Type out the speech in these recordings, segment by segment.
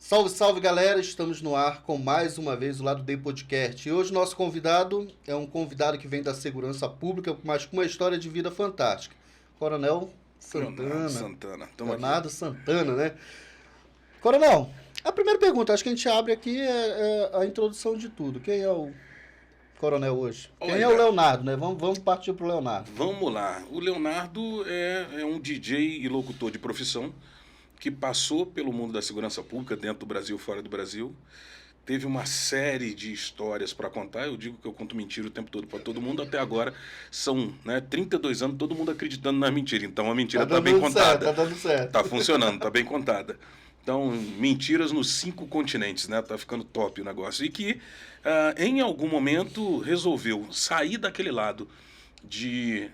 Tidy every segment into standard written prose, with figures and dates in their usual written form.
Salve, salve galera, estamos no ar com mais uma vez o Lado D Podcast. E hoje nosso convidado é um convidado que vem da segurança pública, mas com uma história de vida fantástica. Coronel Santana. Leonardo Santana, né? Coronel, a primeira pergunta, acho que a gente abre aqui é a introdução de tudo. Quem é o Coronel hoje? Quem é o Leonardo, né? Vamos partir pro Leonardo. Vamos lá. O Leonardo é um DJ e locutor de profissão que passou pelo mundo da segurança pública, dentro do Brasil, fora do Brasil. Teve uma série de histórias para contar. Eu digo que eu conto mentira o tempo todo para todo mundo. Até agora são 32 anos, todo mundo acreditando na mentira. Então a mentira está bem contada. Tá dando certo. Está funcionando, está bem contada. Então, mentiras nos 5 continentes, né? Tá ficando top o negócio. E que, em algum momento, resolveu sair daquele lado de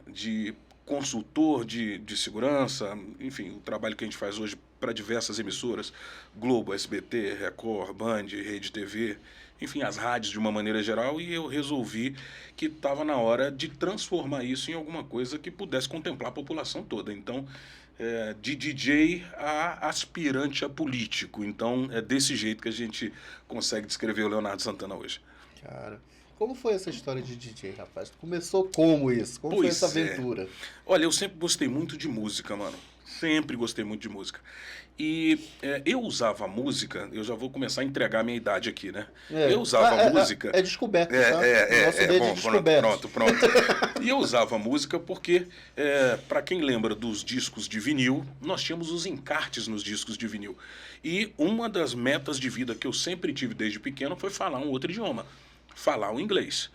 consultor de segurança, enfim, o trabalho que a gente faz hoje para diversas emissoras, Globo, SBT, Record, Band, Rede TV, enfim, as rádios de uma maneira geral, e eu resolvi que estava na hora de transformar isso em alguma coisa que pudesse contemplar a população toda. Então, de DJ a aspirante a político. Então, é desse jeito que a gente consegue descrever o Leonardo Santana hoje. Cara, como foi essa história de DJ, rapaz? Começou como isso? Como foi essa aventura? Olha, eu sempre gostei muito de música, mano. Sempre gostei muito de música. E eu usava música, eu já vou começar a entregar a minha idade aqui, né? Eu usava música... É descoberto, tá? Bom, descoberto. Pronto. E eu usava música porque, para quem lembra dos discos de vinil, nós tínhamos os encartes nos discos de vinil. E uma das metas de vida que eu sempre tive desde pequeno foi falar um outro idioma, falar o inglês.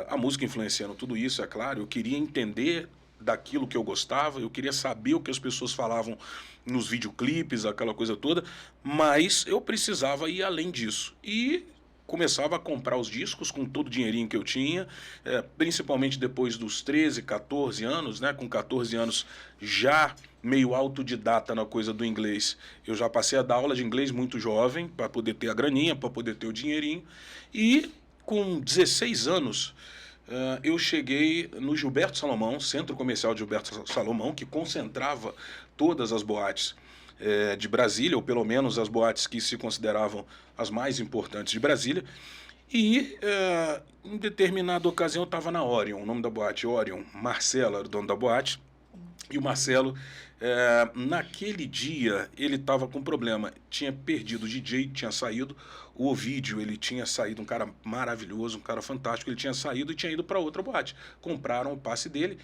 A música influenciando tudo isso, é claro, eu queria entender daquilo que eu gostava, eu queria saber o que as pessoas falavam nos videoclipes, aquela coisa toda, mas eu precisava ir além disso. E começava a comprar os discos com todo o dinheirinho que eu tinha, principalmente depois dos 13, 14 anos, né? Com 14 anos já meio autodidata na coisa do inglês. Eu já passei a dar aula de inglês muito jovem, para poder ter a graninha, para poder ter o dinheirinho, e com 16 anos... eu cheguei no Gilberto Salomão, centro comercial de Gilberto Salomão, que concentrava todas as boates de Brasília, ou pelo menos as boates que se consideravam as mais importantes de Brasília. E em determinada ocasião eu estava na Orion, o nome da boate, Orion. Marcelo era o dono da boate. E o Marcelo, naquele dia, ele estava com problema. Tinha perdido o DJ, tinha saído. O Ovídio, ele tinha saído, um cara maravilhoso, um cara fantástico. Ele tinha saído e tinha ido para outra boate. Compraram o passe dele.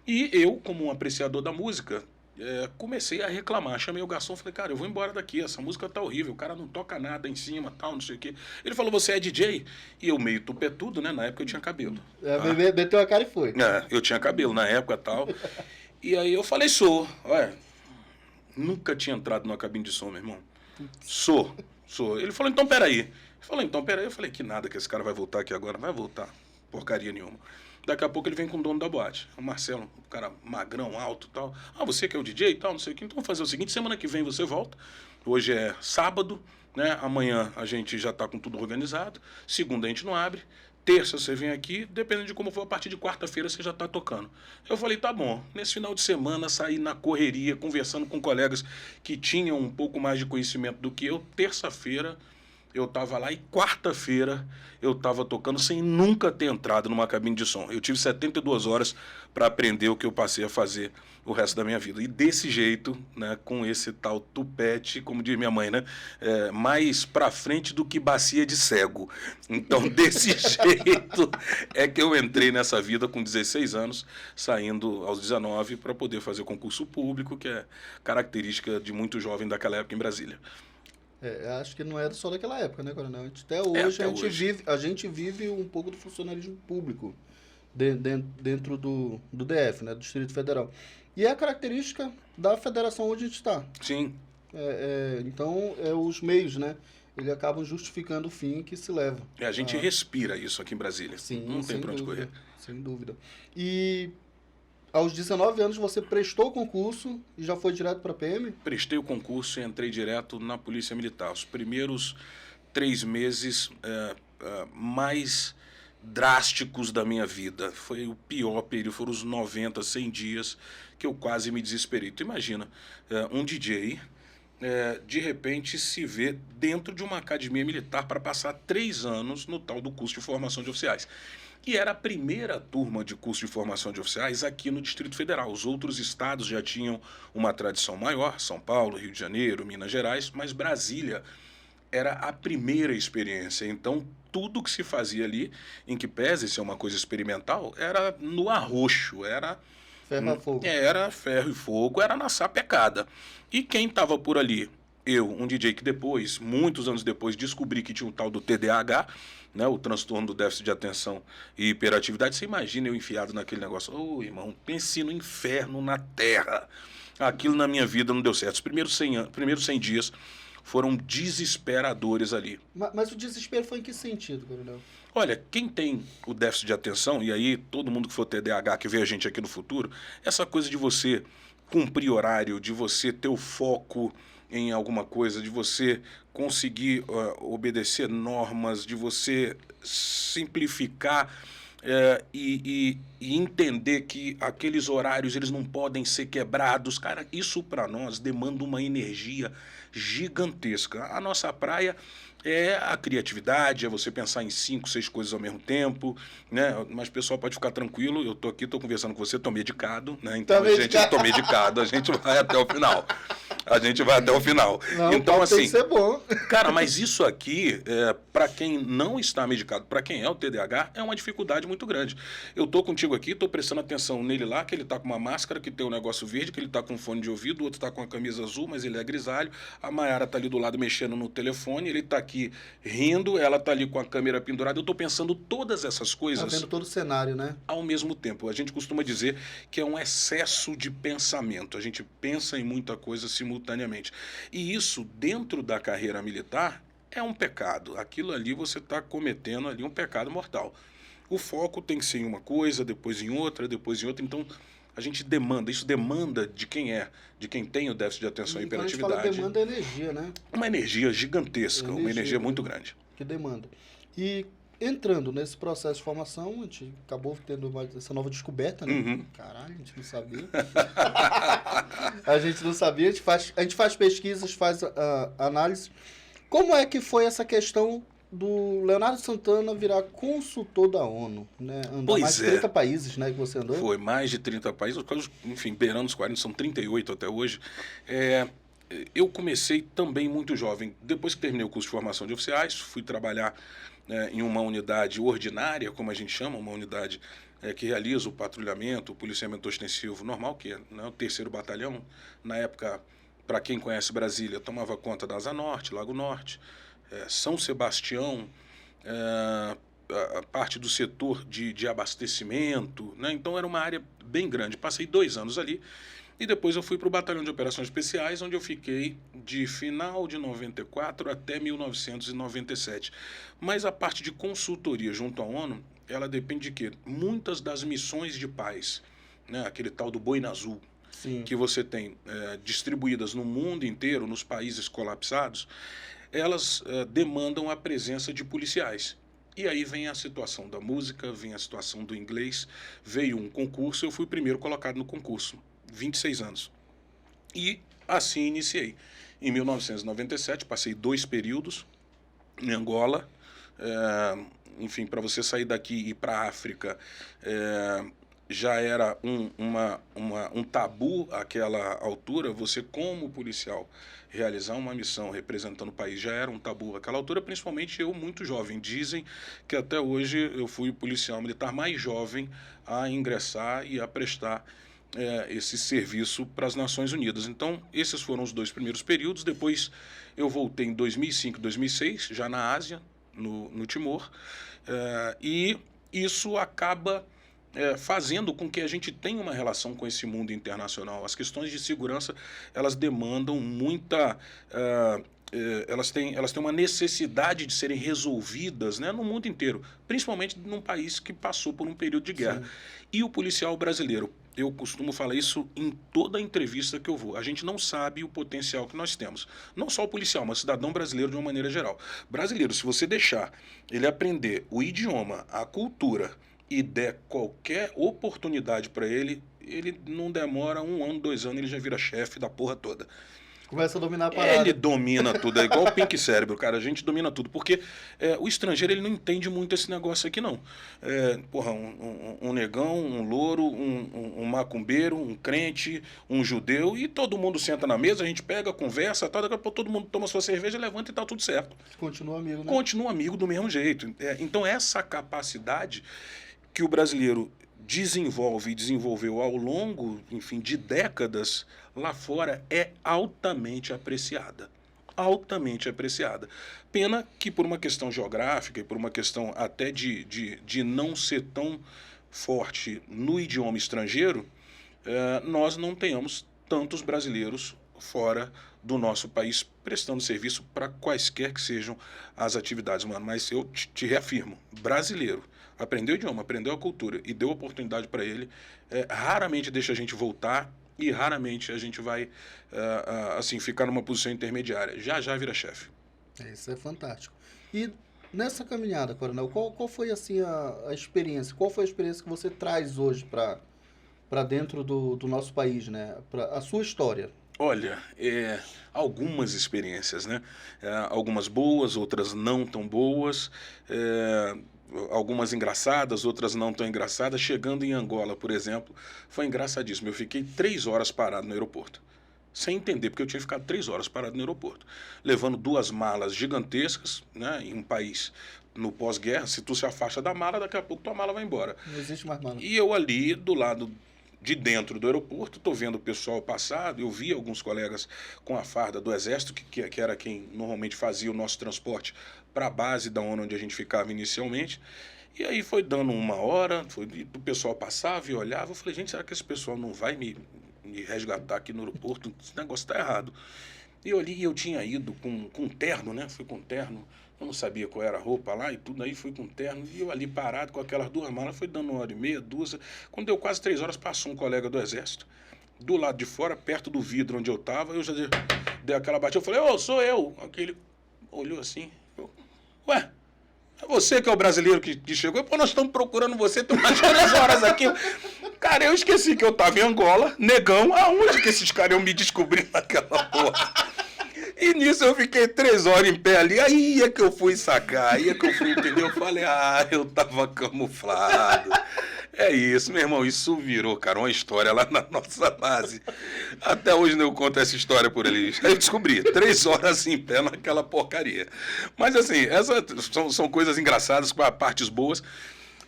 E eu, como um apreciador da música, comecei a reclamar. Chamei o garçom e falei, cara, eu vou embora daqui, essa música tá horrível, o cara não toca nada em cima, tal, não sei o quê. Ele falou, você é DJ? E eu meio tupetudo, né? Na época eu tinha cabelo. Meteu a cara e foi. Eu tinha cabelo na época e tal. E aí eu falei, sou. Olha, nunca tinha entrado numa cabine de som, meu irmão. Sou. Ele falou, então peraí. Ele falou, então peraí. Eu falei, que nada que esse cara vai voltar aqui agora. Vai voltar. Porcaria nenhuma. Daqui a pouco ele vem com o dono da boate. O Marcelo, um cara magrão, alto e tal. Ah, você que é o DJ e tal, não sei o que. Então vamos fazer o seguinte, semana que vem você volta. Hoje é sábado, né? Amanhã a gente já tá com tudo organizado. Segunda a gente não abre. Terça você vem aqui, dependendo de como for, a partir de quarta-feira você já está tocando. Eu falei, tá bom. Nesse final de semana, saí na correria, conversando com colegas que tinham um pouco mais de conhecimento do que eu. Terça-feira eu estava lá e quarta-feira eu estava tocando sem nunca ter entrado numa cabine de som. Eu tive 72 horas para aprender o que eu passei a fazer o resto da minha vida. E desse jeito, né, com esse tal tupete, como diz minha mãe, né, mais para frente do que bacia de cego. Então, desse jeito é que eu entrei nessa vida com 16 anos, saindo aos 19 para poder fazer concurso público, que é característica de muito jovem daquela época em Brasília. Acho que não é só daquela época, né, Coronel? Até hoje, a gente vive um pouco do funcionalismo público dentro do DF, né, do Distrito Federal. E é a característica da federação onde a gente está. Sim. Então, os meios, né, eles acabam justificando o fim que se leva. A gente respira isso aqui em Brasília. Sim, não tem para onde correr. Sem dúvida. E... aos 19 anos você prestou o concurso e já foi direto para a PM? Prestei o concurso e entrei direto na Polícia Militar. Os primeiros 3 meses mais drásticos da minha vida. Foi o pior período, foram os 90, 100 dias que eu quase me desesperei. Tu imagina, um DJ de repente se vê dentro de uma academia militar para passar 3 anos no tal do curso de formação de oficiais. E era a primeira turma de curso de formação de oficiais aqui no Distrito Federal. Os outros estados já tinham uma tradição maior, São Paulo, Rio de Janeiro, Minas Gerais, mas Brasília era a primeira experiência. Então, tudo que se fazia ali, em que pese ser uma coisa experimental, era no arroxo, era Ferro a fogo. era ferro e fogo, era na sapecada. E quem estava por ali? Eu, um DJ que depois, muitos anos depois, descobri que tinha um tal do TDAH, né, o transtorno do déficit de atenção e hiperatividade. Você imagina eu enfiado naquele negócio. Ô, irmão, pense no inferno na terra. Aquilo na minha vida não deu certo. Os primeiros 100 dias foram desesperadores ali. Mas o desespero foi em que sentido, coronel? Olha, quem tem o déficit de atenção, e aí todo mundo que for TDAH, que vê a gente aqui no futuro, essa coisa de você cumprir horário, de você ter o foco em alguma coisa, de você conseguir obedecer normas, de você simplificar e entender que aqueles horários eles não podem ser quebrados. Cara, isso para nós demanda uma energia gigantesca. A nossa praia é a criatividade, é você pensar em 5, 6 coisas ao mesmo tempo, né? Mas o pessoal pode ficar tranquilo, eu tô aqui, tô conversando com você, tô medicado, né? Então tô medicado, a gente vai até o final. A gente vai até o final. Não, então, assim, tem que ser bom. Cara, mas isso aqui, para quem não está medicado, para quem é o TDAH, é uma dificuldade muito grande. Eu tô contigo aqui, tô prestando atenção nele lá, que ele tá com uma máscara, que tem um negócio verde, que ele tá com um fone de ouvido, o outro tá com a camisa azul, mas ele é grisalho. A Mayara tá ali do lado mexendo no telefone, ele tá aqui rindo, ela tá ali com a câmera pendurada. Eu tô pensando todas essas coisas. Tá vendo todo o cenário, né? Ao mesmo tempo. A gente costuma dizer que é um excesso de pensamento. A gente pensa em muita coisa simultaneamente. E isso, dentro da carreira militar, é um pecado. Aquilo ali você está cometendo ali um pecado mortal. O foco tem que ser em uma coisa, depois em outra, depois em outra. Então, a gente demanda, isso demanda de quem tem o déficit de atenção e hiperatividade. Quando a gente fala demanda é energia, né? Uma energia gigantesca, uma energia muito grande. Que demanda. E entrando nesse processo de formação, a gente acabou tendo essa nova descoberta, né? Uhum. Caralho, a gente não sabia. A gente não sabia, a gente faz pesquisas, faz análise. Como é que foi essa questão do Leonardo Santana virar consultor da ONU, né? Andou mais de 30 países, né, que você andou? Foi, mais de 30 países, enfim, beirando os 40, são 38 até hoje. Eu comecei também muito jovem. Depois que terminei o curso de formação de oficiais, fui trabalhar em uma unidade ordinária, como a gente chama, uma unidade que realiza o patrulhamento, o policiamento ostensivo normal, que é, né, o 3º Batalhão. Na época, para quem conhece Brasília, tomava conta da Asa Norte, Lago Norte, São Sebastião, a parte do setor de abastecimento, né? Então era uma área bem grande. Passei 2 anos ali e depois eu fui para o Batalhão de Operações Especiais, onde eu fiquei de final de 94 até 1997. Mas a parte de consultoria junto à ONU, ela depende de quê? Muitas das missões de paz, né? Aquele tal do Boina Azul, Sim. que você tem distribuídas no mundo inteiro, nos países colapsados, elas demandam a presença de policiais. E aí vem a situação da música, vem a situação do inglês, veio um concurso, eu fui o primeiro colocado no concurso, 26 anos. E assim iniciei. Em 1997, passei 2 períodos em Angola. Enfim, para você sair daqui e ir para a África, já era um tabu àquela altura. Você, como policial, realizar uma missão representando o país já era um tabu àquela altura, principalmente eu muito jovem. Dizem que até hoje eu fui o policial militar mais jovem a ingressar e a prestar esse serviço para as Nações Unidas. Então, esses foram os 2 primeiros períodos. Depois eu voltei em 2005, 2006, já na Ásia, no Timor, e isso acaba fazendo com que a gente tenha uma relação com esse mundo internacional. As questões de segurança, elas demandam muita... elas têm uma necessidade de serem resolvidas, né, no mundo inteiro, principalmente num país que passou por um período de guerra. Sim. E o policial brasileiro, eu costumo falar isso em toda entrevista que eu vou, a gente não sabe o potencial que nós temos. Não só o policial, mas o cidadão brasileiro de uma maneira geral. Brasileiro, se você deixar ele aprender o idioma, a cultura, e der qualquer oportunidade para ele, ele não demora 1 ano, 2 anos, ele já vira chefe da porra toda. Começa a dominar a parada. Ele domina tudo, é igual o Pink Cérebro, cara, a gente domina tudo, porque o estrangeiro ele não entende muito esse negócio aqui, não. Porra, um negão, um louro, um macumbeiro, um crente, um judeu, e todo mundo senta na mesa, a gente pega, conversa, tal, daqui a pouco todo mundo toma sua cerveja, levanta e tá tudo certo. Continua amigo, né? Continua amigo do mesmo jeito. Então essa capacidade que o brasileiro desenvolve e desenvolveu ao longo, enfim, de décadas lá fora é altamente apreciada. Altamente apreciada. Pena que por uma questão geográfica e por uma questão até de não ser tão forte no idioma estrangeiro, nós não tenhamos tantos brasileiros fora do nosso país prestando serviço para quaisquer que sejam as atividades, mano. Mas eu te reafirmo, brasileiro, aprendeu o idioma, aprendeu a cultura e deu oportunidade para ele, raramente deixa a gente voltar e raramente a gente vai assim ficar numa posição intermediária. Já vira chefe. Isso é fantástico. E nessa caminhada, Coronel, qual foi assim a experiência? Qual foi a experiência que você traz hoje para dentro do nosso país, né? A sua história? Olha, algumas experiências, né? Algumas boas, outras não tão boas, algumas engraçadas, outras não tão engraçadas. Chegando em Angola, por exemplo, foi engraçadíssimo. Eu fiquei 3 horas parado no aeroporto, sem entender, porque eu tinha ficado 3 horas parado no aeroporto, levando 2 malas gigantescas, né? Em um país no pós-guerra, se tu se afasta da mala, daqui a pouco tua mala vai embora. Não existe mais mala. E eu ali, do lado de dentro do aeroporto, estou vendo o pessoal passar, eu vi alguns colegas com a farda do Exército, que era quem normalmente fazia o nosso transporte para a base da ONU onde a gente ficava inicialmente, e aí foi dando 1 hora, o pessoal passava e olhava, eu falei, gente, será que esse pessoal não vai me resgatar aqui no aeroporto? Esse negócio está errado. E eu ali, eu tinha ido com terno, né, fui com terno, eu não sabia qual era a roupa lá e tudo, aí fui com terno, e eu ali parado com aquelas 2 malas, foi dando 1h30, 2. Quando deu quase 3 horas, passou um colega do Exército, do lado de fora, perto do vidro onde eu estava, eu já dei aquela batida, eu falei, sou eu. Aquele olhou assim, ué, é você que é o brasileiro que chegou? Pô, nós estamos procurando você, tem umas 3 horas aqui. Cara, eu esqueci que eu estava em Angola, negão, aonde que esses caras iam me descobrir naquela porra? E nisso eu fiquei 3 horas em pé ali, aí é que eu fui sacar, aí é que eu fui entender, eu falei, eu tava camuflado. É isso, meu irmão, isso virou, cara, uma história lá na nossa base. Até hoje eu conto essa história por ali. Aí eu descobri, 3 horas em pé naquela porcaria. Mas assim, essas são coisas engraçadas, com partes boas,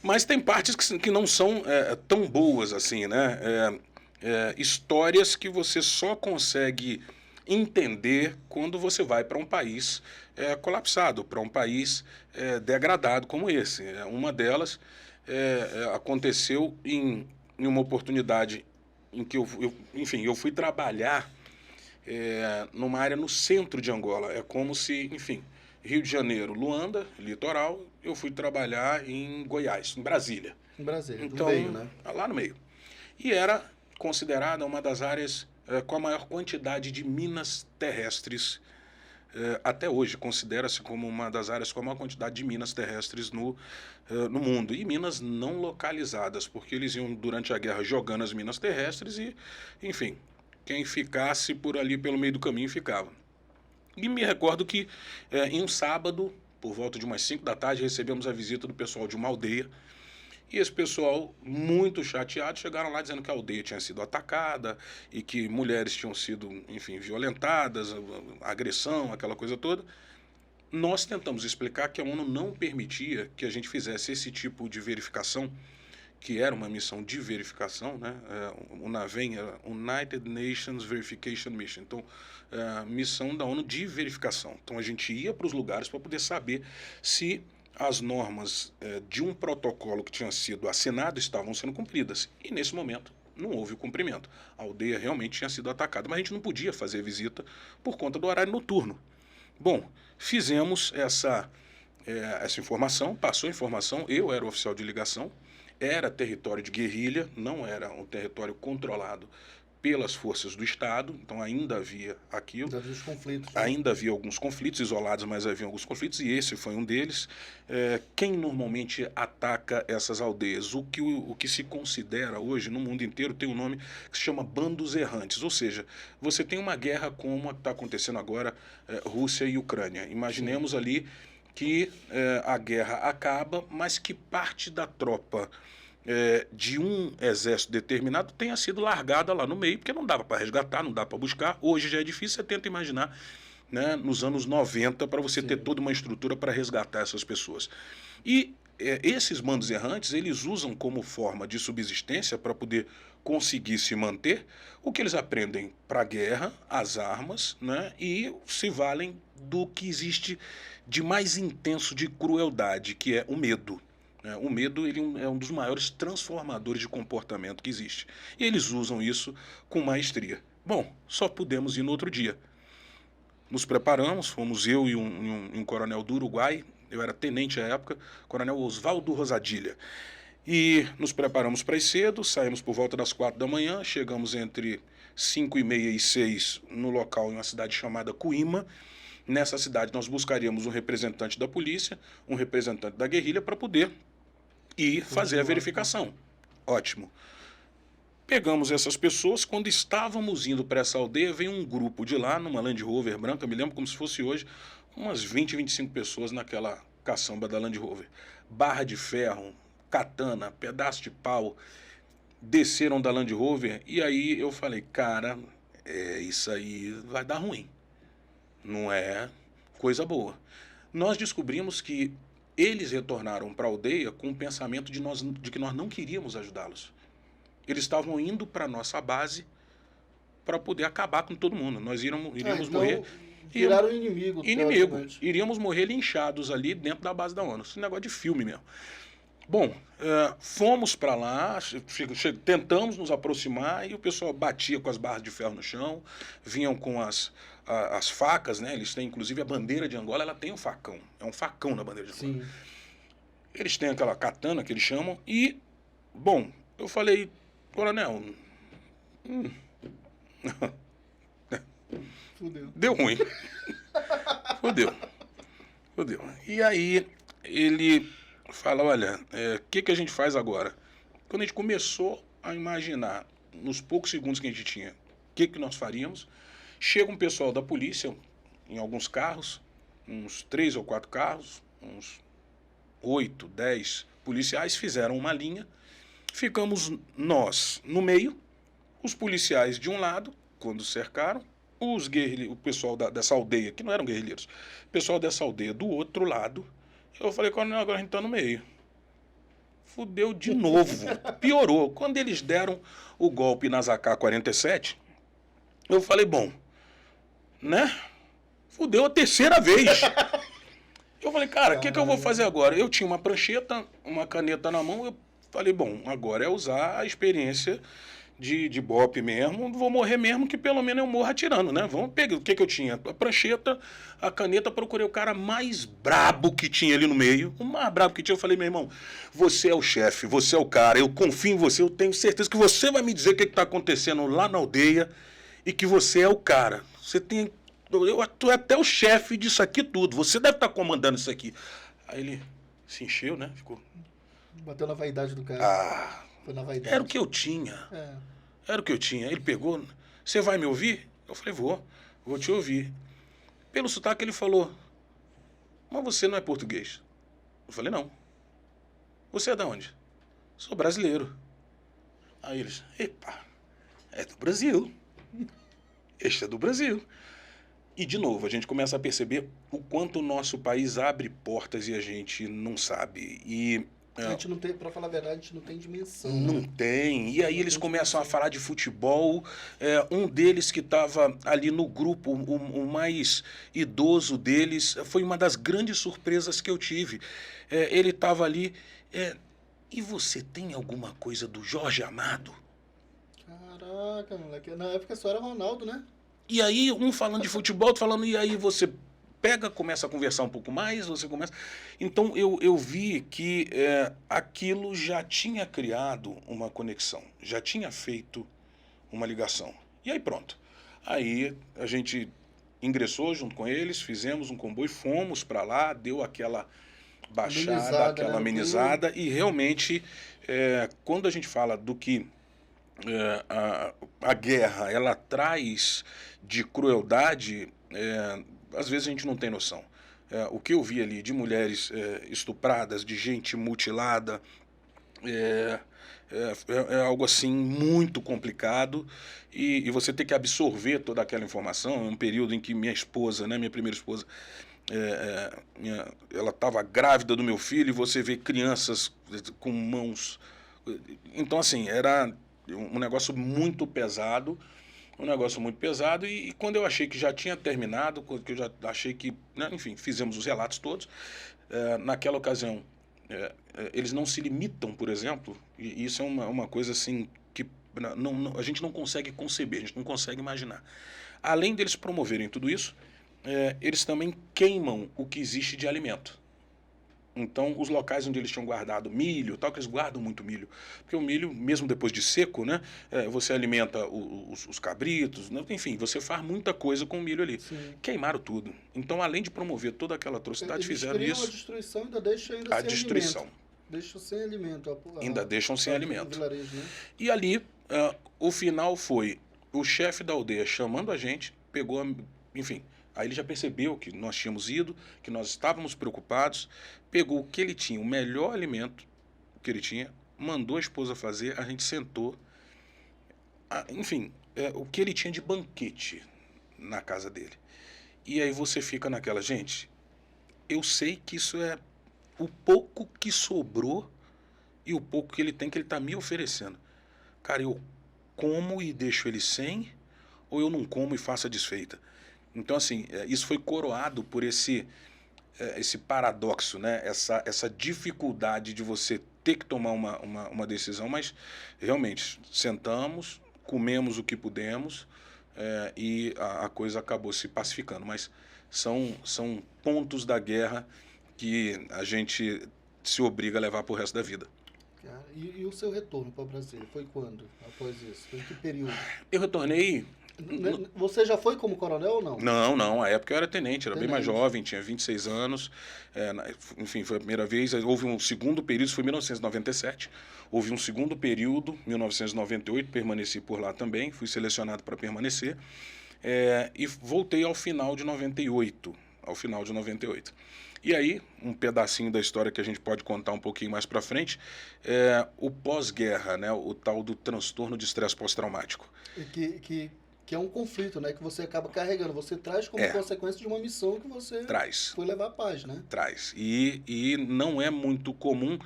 mas tem partes que não são tão boas assim, né? Histórias que você só consegue entender quando você vai para um país colapsado, para um país degradado como esse. Uma delas aconteceu em uma oportunidade em que eu fui trabalhar numa área no centro de Angola. É como se, enfim, Rio de Janeiro, Luanda, litoral, eu fui trabalhar em Goiás, em Brasília. Em Brasília, então, no meio, né? Lá no meio. E era considerada uma das áreas com a maior quantidade de minas terrestres. Até hoje, considera-se como uma das áreas com a maior quantidade de minas terrestres no mundo. E minas não localizadas, porque eles iam, durante a guerra, jogando as minas terrestres e, enfim, quem ficasse por ali pelo meio do caminho ficava. E me recordo que, em um sábado, por volta de umas 5 da tarde, recebemos a visita do pessoal de uma aldeia. E esse pessoal, muito chateado, chegaram lá dizendo que a aldeia tinha sido atacada e que mulheres tinham sido, enfim, violentadas, agressão, aquela coisa toda. Nós tentamos explicar que a ONU não permitia que a gente fizesse esse tipo de verificação, que era uma missão de verificação, né? O NAVEM era United Nations Verification Mission, então, missão da ONU de verificação. Então, a gente ia para os lugares para poder saber se as normas de um protocolo que tinha sido assinado estavam sendo cumpridas. E, nesse momento, não houve o cumprimento. A aldeia realmente tinha sido atacada, mas a gente não podia fazer visita por conta do horário noturno. Bom, fizemos essa informação, passou a informação, eu era o oficial de ligação, era território de guerrilha, não era um território controlado pelas forças do Estado, então ainda havia aquilo. Ainda havia os conflitos. Né? Ainda havia alguns conflitos isolados, mas havia alguns conflitos, e esse foi um deles. Quem normalmente ataca essas aldeias? O que se considera hoje, no mundo inteiro, tem um nome que se chama bandos errantes, ou seja, você tem uma guerra como a que está acontecendo agora, Rússia e Ucrânia. Imaginemos ali que a guerra acaba, mas que parte da tropa de um exército determinado tenha sido largada lá no meio, porque não dava para resgatar, não dá para buscar. Hoje já é difícil, você tenta imaginar, né, nos anos 90, para você ter toda uma estrutura para resgatar essas pessoas. E esses bandos errantes, eles usam como forma de subsistência para poder conseguir se manter o que eles aprendem para a guerra, as armas, né, e se valem do que existe de mais intenso de crueldade, que é o medo. O medo ele é um dos maiores transformadores de comportamento que existe. E eles usam isso com maestria. Bom, só pudemos ir no outro dia. Nos preparamos, fomos eu e um coronel do Uruguai, eu era tenente à época, coronel Oswaldo Rosadilha. E nos preparamos para ir cedo, saímos por volta das 4 da manhã, chegamos entre 5h30 e 6 no local, em uma cidade chamada Coima. Nessa cidade nós buscaríamos um representante da polícia, um representante da guerrilha para poder ir fazer a verificação. Ótimo. Pegamos essas pessoas, quando estávamos indo para essa aldeia, veio um grupo de lá, numa Land Rover branca, me lembro como se fosse hoje, umas 20, 25 pessoas naquela caçamba da Land Rover. Barra de ferro, katana, pedaço de pau, desceram da Land Rover, e aí eu falei, cara, isso aí vai dar ruim. Não é coisa boa. Nós descobrimos que eles retornaram para a aldeia com o pensamento de que nós não queríamos ajudá-los. Eles estavam indo para a nossa base para poder acabar com todo mundo. Nós iríamos morrer... Viraram inimigo. Iríamos morrer linchados ali dentro da base da ONU. Esse negócio de filme mesmo. Bom, fomos para lá, tentamos nos aproximar e o pessoal batia com as barras de ferro no chão, vinham com as facas, né? Eles têm, inclusive, a bandeira de Angola, ela tem um facão. É um facão na bandeira de Angola. Sim. Eles têm aquela katana que eles chamam e, bom, eu falei, coronel, Fudeu. Deu ruim. Fudeu. E aí ele fala, olha, o que a gente faz agora? Quando a gente começou a imaginar, nos poucos segundos que a gente tinha, o que nós faríamos, chega um pessoal da polícia, em alguns carros, uns 3 ou 4 carros, uns 8, 10 policiais, fizeram uma linha, ficamos nós no meio, os policiais de um lado, quando cercaram, o pessoal dessa aldeia, que não eram guerrilheiros, o pessoal dessa aldeia do outro lado. Eu falei, coronel, agora a gente tá no meio. Fudeu de novo, piorou. Quando eles deram o golpe nas AK-47, eu falei, bom, né? Fudeu a terceira vez. Eu falei, cara, o que eu vou fazer agora? Eu tinha uma prancheta, uma caneta na mão, eu falei, bom, agora é usar a experiência de BOP mesmo, vou morrer mesmo, que pelo menos eu morro atirando, né? Vamos pegar o que eu tinha? A prancheta, a caneta, procurei o cara mais brabo que tinha ali no meio, o mais brabo que tinha, eu falei, meu irmão, você é o chefe, você é o cara, eu confio em você, eu tenho certeza que você vai me dizer o que está acontecendo lá na aldeia e que você é o cara. Você tem... Tu é até o chefe disso aqui tudo, você deve estar comandando isso aqui. Aí ele se encheu, né? Ficou... Bateu na vaidade do cara. Foi na vaidade. Era o que eu tinha. Era o que eu tinha. Ele pegou, você vai me ouvir? Eu falei, vou te ouvir. Pelo sotaque ele falou, mas você não é português? Eu falei, não. Você é de onde? Sou brasileiro. Aí eles, epa, é do Brasil. Este é do Brasil. E, de novo, a gente começa a perceber o quanto o nosso país abre portas e a gente não sabe. E a gente não tem, pra falar a verdade, a gente não tem dimensão. Não tem. E aí eles começam a falar de futebol. Um deles que estava ali no grupo, o mais idoso deles, foi uma das grandes surpresas que eu tive. Ele estava ali. E você tem alguma coisa do Jorge Amado? Caraca, moleque. Na época só era Ronaldo, né? E aí, um falando de futebol, outro falando, e aí você começa a conversar um pouco mais, você começa... Então, eu vi que aquilo já tinha criado uma conexão, já tinha feito uma ligação. E aí pronto. Aí a gente ingressou junto com eles, fizemos um comboio, fomos para lá, deu aquela baixada, aquela amenizada, e realmente, quando a gente fala do que a guerra ela traz de crueldade, às vezes a gente não tem noção. O que eu vi ali de mulheres estupradas, de gente mutilada, é algo assim muito complicado, e você tem que absorver toda aquela informação. É um período em que minha esposa, né, minha primeira esposa, ela estava grávida do meu filho, e você vê crianças com mãos. Então, assim, era um negócio muito pesado, e quando eu achei que já tinha terminado, quando eu já achei que, né, enfim, fizemos os relatos todos, naquela ocasião, eles não se limitam, por exemplo, e isso é uma coisa assim que a gente não consegue conceber, a gente não consegue imaginar. Além deles promoverem tudo isso, eles também queimam o que existe de alimento. Então, os locais onde eles tinham guardado milho, tal, que eles guardam muito milho, porque o milho, mesmo depois de seco, né, você alimenta os cabritos, né, enfim, você faz muita coisa com o milho ali. Sim. Queimaram tudo. Então, além de promover toda aquela atrocidade, Eles fizeram isso. A destruição, ainda deixam A destruição. Alimento. Deixam sem alimento. Ainda deixam sem alimento. Vilarejo, né? E ali, o final foi o chefe da aldeia chamando a gente, pegou, enfim, aí ele já percebeu que nós tínhamos ido, que nós estávamos preocupados, pegou o que ele tinha, o melhor alimento que ele tinha, mandou a esposa fazer, a gente sentou, enfim, o que ele tinha de banquete na casa dele. E aí você fica naquela, gente, eu sei que isso é o pouco que sobrou e o pouco que ele tem, que ele está me oferecendo. Cara, eu como e deixo ele sem, ou eu não como e faço a desfeita? Então, assim, isso foi coroado por esse paradoxo, né? Essa dificuldade de você ter que tomar uma decisão, mas realmente sentamos, comemos o que pudemos, e a coisa acabou se pacificando. Mas são pontos da guerra que a gente se obriga a levar para o resto da vida. E o seu retorno para o Brasil? Foi quando, após isso? Foi em que período? Eu retornei... Você já foi como coronel ou não? Não, à época eu era tenente, era bem mais jovem, tinha 26 anos, enfim, foi a primeira vez. Houve um segundo período, isso foi em 1997, houve um segundo período, 1998, permaneci por lá também, fui selecionado para permanecer, e voltei ao final de 98, E aí, um pedacinho da história que a gente pode contar um pouquinho mais para frente, o pós-guerra, né, o tal do transtorno de estresse pós-traumático. Que é um conflito, né? Que você acaba carregando. Você traz como consequência de uma missão que você foi levar a paz, né? Traz. E não é muito comum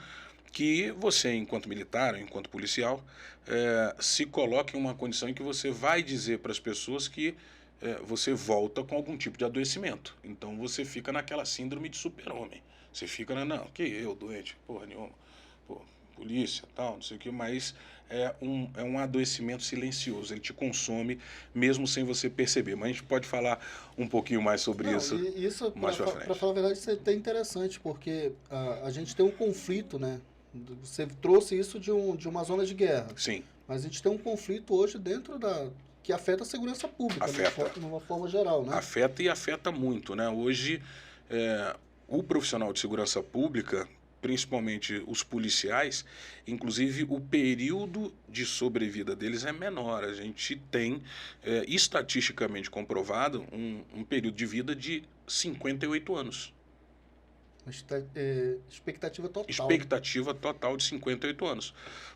que você, enquanto militar, enquanto policial, se coloque em uma condição em que você vai dizer para as pessoas que você volta com algum tipo de adoecimento. Então você fica naquela síndrome de super-homem. Você fica, não, que eu, doente, porra nenhuma, polícia, tal, não sei o que, mas é um adoecimento silencioso, ele te consome mesmo sem você perceber. Mas a gente pode falar um pouquinho mais sobre isso mais pra frente. Para falar a verdade, isso é até interessante, porque a gente tem um conflito, né? Você trouxe isso de uma zona de guerra. Sim. Mas a gente tem um conflito hoje dentro que afeta a segurança pública, de uma forma geral, né? Afeta e afeta muito, né? Hoje, o profissional de segurança pública, principalmente os policiais, inclusive o período de sobrevida deles é menor. A gente tem, estatisticamente comprovado, um período de vida de 58 anos. Expectativa total. Expectativa total de 58 anos.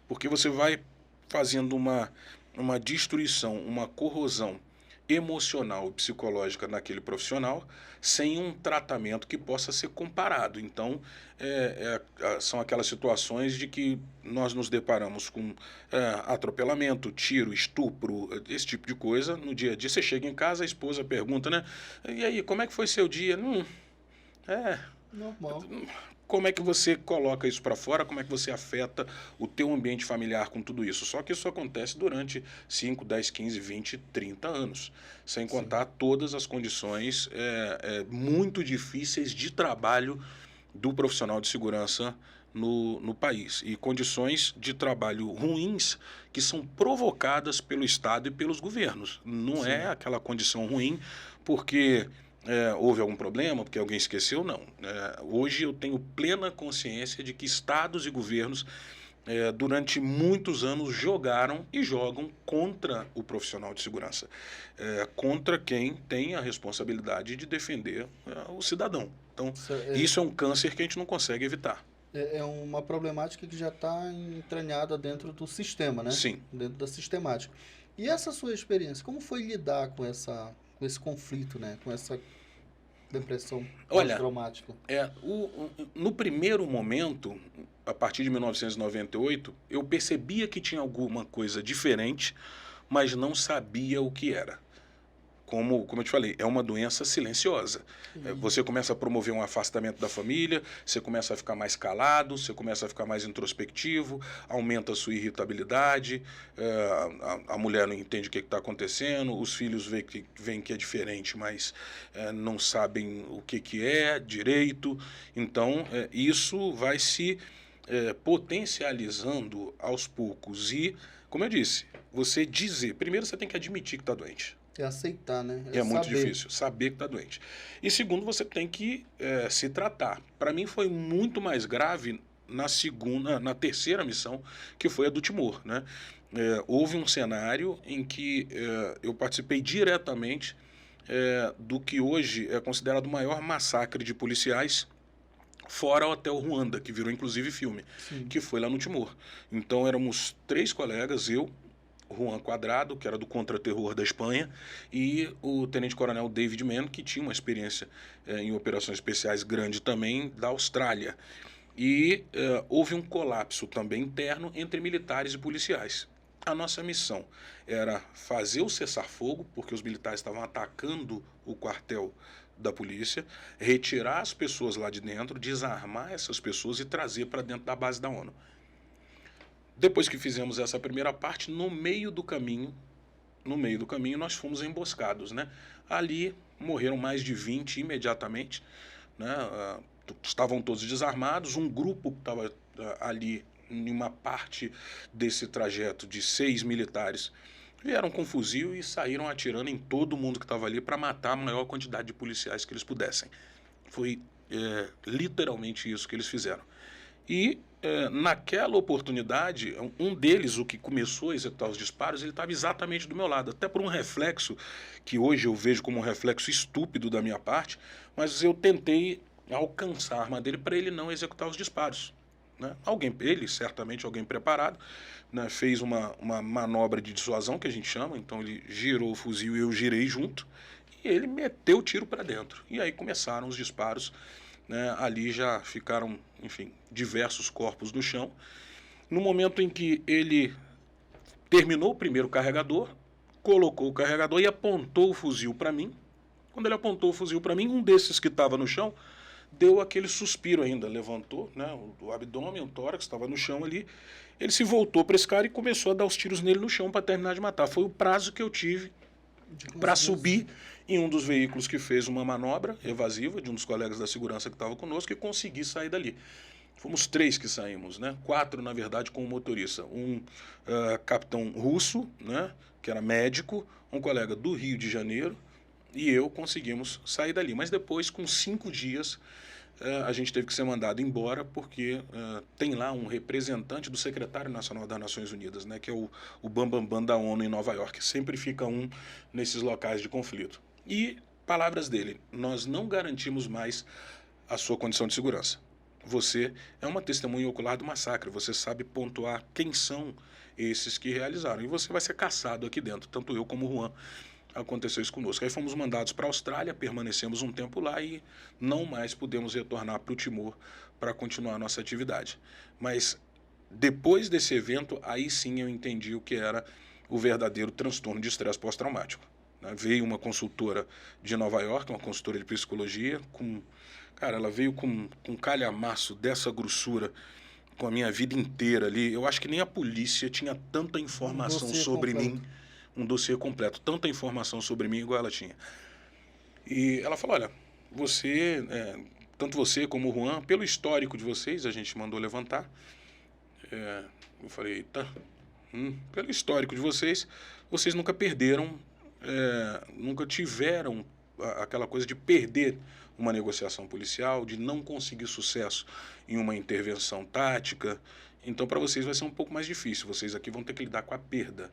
Porque você vai fazendo uma destruição, uma corrosão emocional e psicológica naquele profissional, sem um tratamento que possa ser comparado. Então, são aquelas situações de que nós nos deparamos com atropelamento, tiro, estupro, esse tipo de coisa. No dia a dia, você chega em casa, a esposa pergunta, né? E aí, como é que foi seu dia? Normal. Como é que você coloca isso para fora? Como é que você afeta o teu ambiente familiar com tudo isso? Só que isso acontece durante 5, 10, 15, 20, 30 anos. Sem contar todas as condições muito difíceis de trabalho do profissional de segurança no país. E condições de trabalho ruins que são provocadas pelo Estado e pelos governos. Não Sim. é aquela condição ruim porque houve algum problema, porque alguém esqueceu, não. Hoje eu tenho plena consciência de que estados e governos durante muitos anos jogaram e jogam contra o profissional de segurança, contra quem tem a responsabilidade de defender o cidadão. Então, isso é um câncer que a gente não consegue evitar. É uma problemática que já está entranhada dentro do sistema, né? Sim. Dentro da sistemática. E essa sua experiência, como foi lidar com esse conflito, né? Com essa depressão pós-traumática? No primeiro momento, a partir de 1998, eu percebia que tinha alguma coisa diferente, mas não sabia o que era. Como eu te falei, é uma doença silenciosa. Você começa a promover um afastamento da família, você começa a ficar mais calado, você começa a ficar mais introspectivo, aumenta a sua irritabilidade, a mulher não entende o que está acontecendo, os filhos veem que é diferente, mas não sabem o que é direito. Então, isso vai se potencializando aos poucos. E, como eu disse, você dizer, primeiro você tem que admitir que está doente. É aceitar, né? É muito difícil, saber que está doente. E segundo, você tem que se tratar. Para mim foi muito mais grave na terceira missão, que foi a do Timor, né? Houve um cenário em que eu participei diretamente do que hoje é considerado o maior massacre de policiais, fora o Hotel Ruanda, que virou inclusive filme, que foi lá no Timor. Então éramos 3 colegas, eu, Juan Quadrado, que era do contra-terror da Espanha, e o tenente-coronel David Mann, que tinha uma experiência em operações especiais grande também, da Austrália. E houve um colapso também interno entre militares e policiais. A nossa missão era fazer o cessar-fogo, porque os militares estavam atacando o quartel da polícia, retirar as pessoas lá de dentro, desarmar essas pessoas e trazer para dentro da base da ONU. Depois que fizemos essa primeira parte, no meio do caminho nós fomos emboscados, né? Ali morreram mais de 20 imediatamente, né? Estavam todos desarmados, um grupo que estava ali em uma parte desse trajeto de 6 militares vieram com fuzil e saíram atirando em todo mundo que estava ali para matar a maior quantidade de policiais que eles pudessem. Foi literalmente isso que eles fizeram. E naquela oportunidade, um deles, o que começou a executar os disparos, ele estava exatamente do meu lado. Até por um reflexo, que hoje eu vejo como um reflexo estúpido da minha parte, mas eu tentei alcançar a arma dele para ele não executar os disparos. Né? Ele, certamente alguém preparado, né, fez uma manobra de dissuasão, que a gente chama, então ele girou o fuzil e eu girei junto, e ele meteu o tiro para dentro. E aí começaram os disparos. Né, ali já ficaram, enfim, diversos corpos no chão. No momento em que ele terminou o primeiro carregador, colocou o carregador e apontou o fuzil para mim. Quando ele apontou o fuzil para mim, um desses que estava no chão deu aquele suspiro ainda, levantou, né, o abdômen, o tórax estava no chão ali. Ele se voltou para esse cara e começou a dar os tiros nele no chão para terminar de matar. Foi o prazo que eu tive para subir em um dos veículos que fez uma manobra evasiva de um dos colegas da segurança que estava conosco e conseguir sair dali. Fomos 3 que saímos, né? 4, na verdade, com o motorista. Um capitão russo, né, que era médico, um colega do Rio de Janeiro e eu conseguimos sair dali. Mas depois, com 5 dias, a gente teve que ser mandado embora porque tem lá um representante do secretário nacional das Nações Unidas, né, que é o Bambambam da ONU em Nova York. Sempre fica um nesses locais de conflito. E, palavras dele, nós não garantimos mais a sua condição de segurança. Você é uma testemunha ocular do massacre, você sabe pontuar quem são esses que realizaram. E você vai ser caçado aqui dentro, tanto eu como o Juan. Aconteceu isso conosco. Aí fomos mandados para a Austrália, permanecemos um tempo lá e não mais pudemos retornar para o Timor para continuar a nossa atividade. Mas depois desse evento, aí sim eu entendi o que era o verdadeiro transtorno de estresse pós-traumático. Né? Veio uma consultora de Nova York, uma consultora de psicologia, ela veio com um calhamaço dessa grossura, com a minha vida inteira ali. Eu acho que nem a polícia tinha tanta informação sobre mim. Um dossiê completo, tanta informação sobre mim igual ela tinha. E ela falou, olha, você tanto você como o Juan, pelo histórico de vocês, a gente mandou levantar. Eu falei, eita, pelo histórico de vocês, vocês nunca perderam, nunca tiveram aquela coisa de perder uma negociação policial, de não conseguir sucesso em uma intervenção tática. Então, para vocês vai ser um pouco mais difícil. Vocês aqui vão ter que lidar com a perda.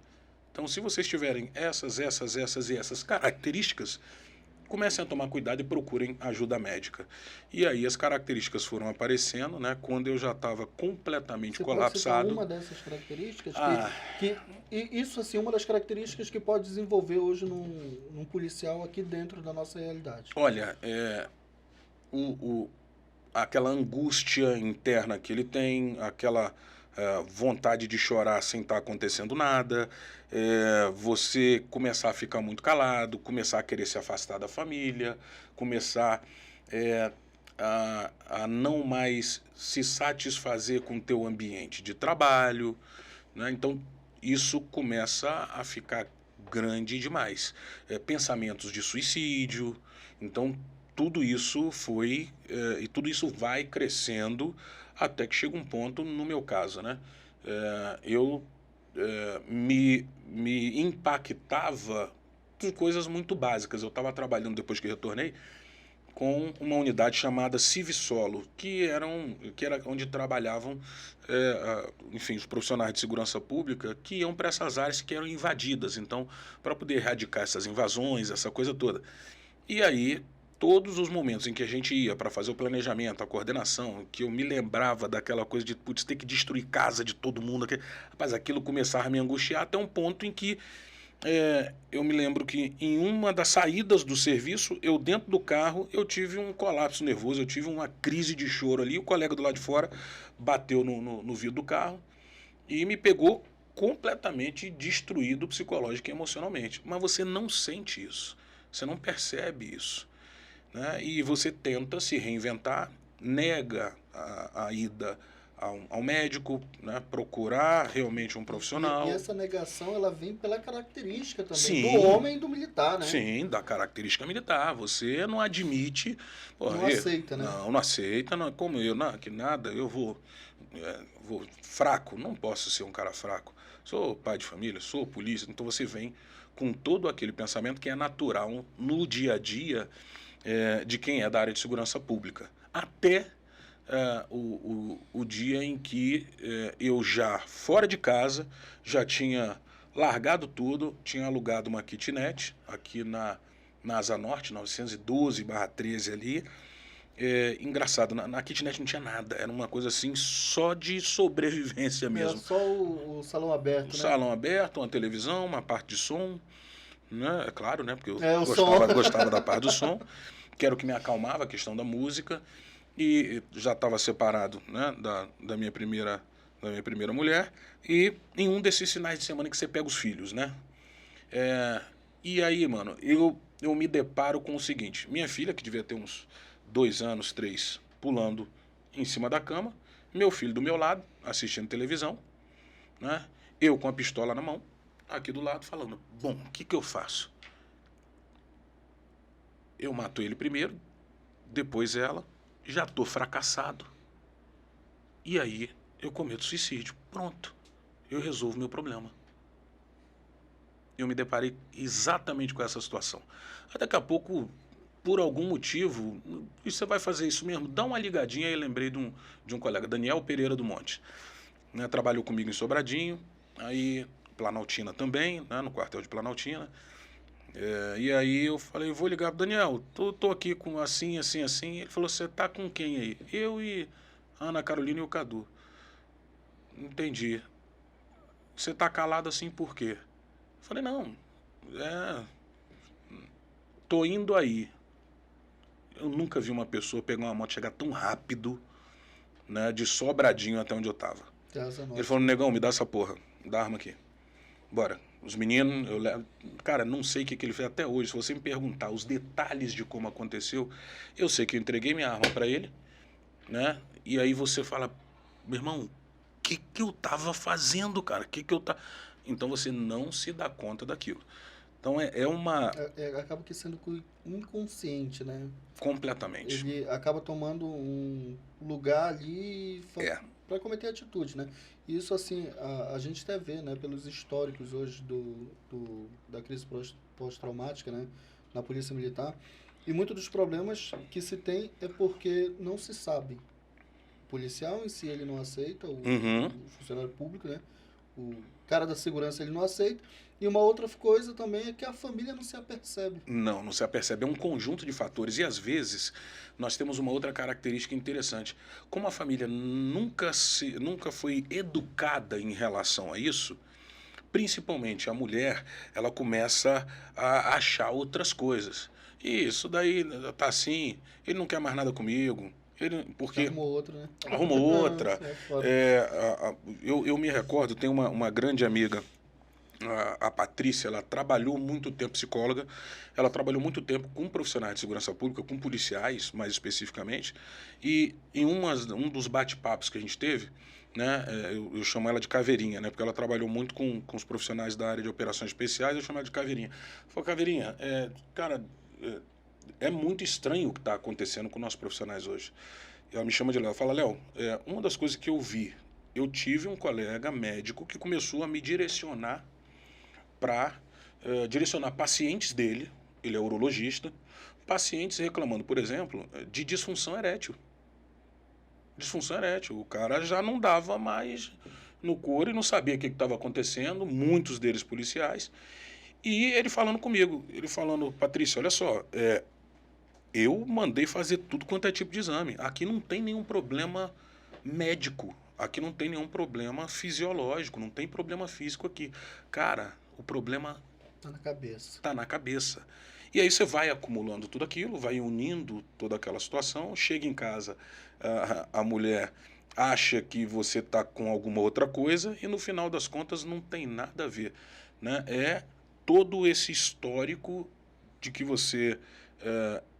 Então, se vocês tiverem essas características, comecem a tomar cuidado e procurem ajuda médica. E aí as características foram aparecendo, né? Quando eu já estava completamente colapsado. Pode citar uma dessas características? Isso, assim, uma das características que pode desenvolver hoje num policial aqui dentro da nossa realidade. Olha, aquela angústia interna que ele tem, aquela vontade de chorar sem estar acontecendo nada, você começar a ficar muito calado, começar a querer se afastar da família, começar a não mais se satisfazer com o teu ambiente de trabalho, né? Então, isso começa a ficar grande demais. Pensamentos de suicídio. Então, tudo isso e tudo isso vai crescendo até que chega um ponto, no meu caso, né? Eu me impactava com coisas muito básicas. Eu estava trabalhando, depois que retornei, com uma unidade chamada Civisolo, que era onde trabalhavam, enfim, os profissionais de segurança pública que iam para essas áreas que eram invadidas. Então, para poder erradicar essas invasões, essa coisa toda. E aí, todos os momentos em que a gente ia para fazer o planejamento, a coordenação, que eu me lembrava daquela coisa de ter que destruir casa de todo mundo, rapaz, aquilo começava a me angustiar até um ponto em que eu me lembro que em uma das saídas do serviço, eu dentro do carro, eu tive um colapso nervoso, eu tive uma crise de choro ali, o colega do lado de fora bateu no vidro do carro e me pegou completamente destruído psicológica e emocionalmente. Mas você não sente isso, você não percebe isso, né? E você tenta se reinventar, nega a ida ao médico, né? Procurar realmente um profissional. E essa negação, ela vem pela característica também, Sim, do homem e do militar, né? Sim, da característica militar. Você não admite... Não aceita, né? Não aceita. Não, como eu, que nada, eu vou fraco. Não posso ser um cara fraco. Sou pai de família, sou polícia. Então você vem com todo aquele pensamento que é natural no dia a dia de quem é da área de segurança pública. Até o dia em que eu já, fora de casa, já tinha largado tudo, tinha alugado uma kitnet aqui na Asa Norte, 912/13 ali. Engraçado, na kitnet não tinha nada, era uma coisa assim só de sobrevivência mesmo. Era só o salão aberto, né? Salão aberto, uma televisão, uma parte de som, né? É claro, né? Porque eu gostava da parte do som, que era o que me acalmava, a questão da música. E já estava separado, né, da minha primeira mulher, e em um desses finais de semana que você pega os filhos, né? E aí, mano, eu me deparo com o seguinte: minha filha, que devia ter uns 2 anos, 3, pulando em cima da cama, meu filho do meu lado, assistindo televisão, né? Eu com a pistola na mão, aqui do lado, falando, bom, o que eu faço? Eu mato ele primeiro, depois ela, já estou fracassado. E aí eu cometo suicídio. Pronto. Eu resolvo meu problema. Eu me deparei exatamente com essa situação. Aí daqui a pouco, por algum motivo, você vai fazer isso mesmo? Dá uma ligadinha. Aí lembrei de um colega, Daniel Pereira do Monte. Né, trabalhou comigo em Sobradinho, aí Planaltina também, né, no quartel de Planaltina. E aí eu falei, vou ligar pro Daniel, tô aqui com assim. Ele falou, você tá com quem aí? Eu e a Ana Carolina e o Cadu. Entendi. Você tá calado assim por quê? Eu falei, não, tô indo aí. Eu nunca vi uma pessoa pegar uma moto e chegar tão rápido, né, de Sobradinho até onde eu tava. Ele falou, negão, me dá essa porra, dá a arma aqui. Bora. Os meninos, eu levo. Cara, não sei o que ele fez até hoje. Se você me perguntar os detalhes de como aconteceu, eu sei que eu entreguei minha arma para ele, né? E aí você fala, meu irmão, o que eu tava fazendo, cara? Então você não se dá conta daquilo. Então é uma... Acaba que sendo inconsciente, né? Completamente. Ele acaba tomando um lugar ali É. para cometer atitude, né? Isso, assim, a gente até vê, né, pelos históricos hoje da crise pós-traumática, né, na Polícia Militar. E muitos dos problemas que se tem é porque não se sabe. O policial em si, ele não aceita, Uhum. o funcionário público, né? O cara da segurança, ele não aceita. E uma outra coisa também é que a família não se apercebe. Não se apercebe. É um conjunto de fatores. E, às vezes, nós temos uma outra característica interessante. Como a família nunca foi educada em relação a isso, principalmente a mulher, ela começa a achar outras coisas. Isso daí tá assim, ele não quer mais nada comigo. Porque Arrumou outra, né? arrumou outra. É foda. Eu me recordo, tem uma grande amiga, a Patrícia, ela trabalhou muito tempo psicóloga, ela trabalhou muito tempo com profissionais de segurança pública, com policiais, mais especificamente, e em um dos bate-papos que a gente teve, né, eu chamo ela de Caveirinha, né, porque ela trabalhou muito com os profissionais da área de operações especiais, eu chamo ela de Caveirinha. Falei, Caveirinha, cara, é muito estranho o que está acontecendo com nossos profissionais hoje. Ela me chama de Léo, fala, Léo, uma das coisas que eu tive um colega médico que começou a me direcionar para direcionar pacientes dele, ele é urologista, pacientes reclamando, por exemplo, de disfunção erétil. Disfunção erétil. O cara já não dava mais no couro e não sabia o que estava acontecendo, muitos deles policiais. E ele falando comigo, ele falando, Patrícia, olha só, eu mandei fazer tudo quanto é tipo de exame. Aqui não tem nenhum problema médico. Aqui não tem nenhum problema fisiológico, não tem problema físico aqui. Cara, o problema Tá na cabeça. tá na cabeça. E aí você vai acumulando tudo aquilo, vai unindo toda aquela situação, chega em casa, a mulher acha que você tá com alguma outra coisa e no final das contas não tem nada a ver, né? É todo esse histórico de que você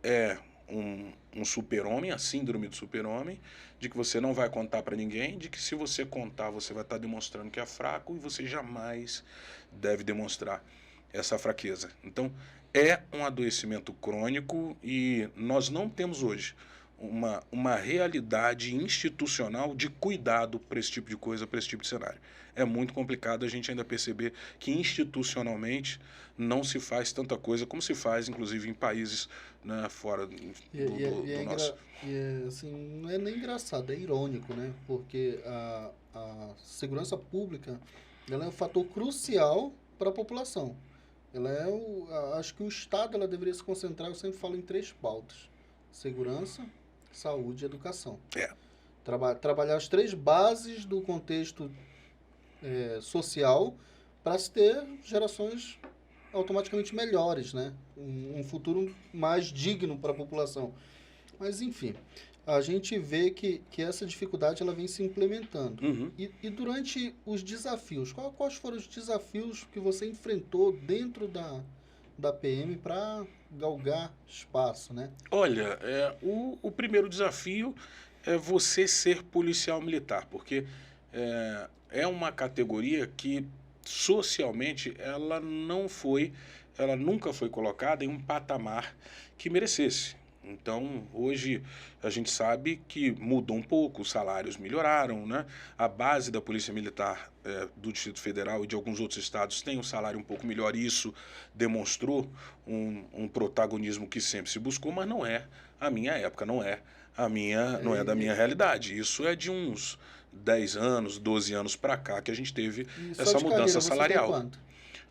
é um super-homem, a síndrome do super-homem, de que você não vai contar para ninguém, de que se você contar você vai estar demonstrando que é fraco e você jamais deve demonstrar essa fraqueza. Então, é um adoecimento crônico e nós não temos hoje uma realidade institucional de cuidado para esse tipo de coisa, para esse tipo de cenário. É muito complicado a gente ainda perceber que institucionalmente não se faz tanta coisa como se faz, inclusive, em países, né, fora do nosso. Assim, não é nem engraçado, é irônico, né? Porque a segurança pública, ela é um fator crucial para a população. Ela acho que o Estado, ela deveria se concentrar, eu sempre falo, em 3 pautas: segurança, saúde e educação. Trabalhar as 3 bases do contexto social para se ter gerações automaticamente melhores, né? Um futuro mais digno para a população. Mas, enfim, a gente vê que essa dificuldade ela vem se implementando. Uhum. E durante os desafios, quais foram os desafios que você enfrentou dentro da PM para galgar espaço, né? Olha, o primeiro desafio é você ser policial militar, porque é uma categoria que socialmente ela nunca foi colocada em um patamar que merecesse. Então, hoje a gente sabe que mudou um pouco, os salários melhoraram, né? A base da Polícia Militar do Distrito Federal e de alguns outros estados tem um salário um pouco melhor, e isso demonstrou um protagonismo que sempre se buscou, mas não é a minha época, não é da minha realidade. Isso é de uns 10 anos, 12 anos para cá que a gente teve essa mudança salarial. Você tem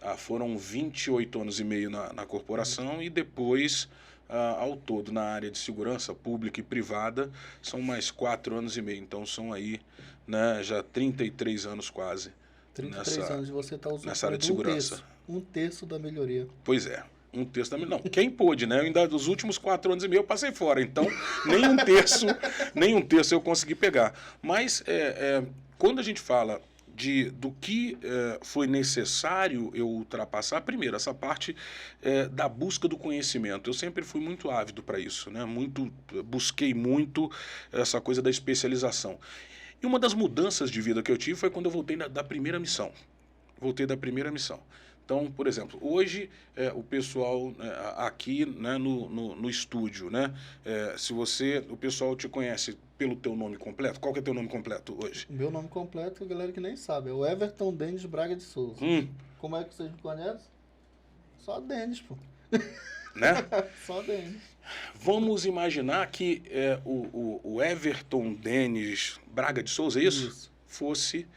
quanto? Foram 28 anos e meio na corporação e depois, ao todo, na área de segurança pública e privada, são mais 4 anos e meio. Então, são aí, né, já 33 anos quase. 33 anos e você está usando nessa área de segurança. Um terço da melhoria. Pois é. Um terço da melhoria. Não, quem pôde, né? Eu ainda dos últimos 4 anos e meio eu passei fora. Então, nem um terço eu consegui pegar. Mas, quando a gente fala do que foi necessário eu ultrapassar, primeiro, essa parte da busca do conhecimento. Eu sempre fui muito ávido para isso, né? Busquei muito essa coisa da especialização. E uma das mudanças de vida que eu tive foi quando eu voltei da primeira missão. Voltei da primeira missão. Então, por exemplo, hoje o pessoal aqui, né, no estúdio, né, se o pessoal te conhece pelo teu nome completo, qual que é teu nome completo hoje? Meu nome completo, a galera que nem sabe, é o Everton Denis Braga de Souza. Como é que vocês me conhecem? Só Denis, pô. Né? Só Denis. Vamos imaginar que o Everton Denis Braga de Souza, isso? Fosse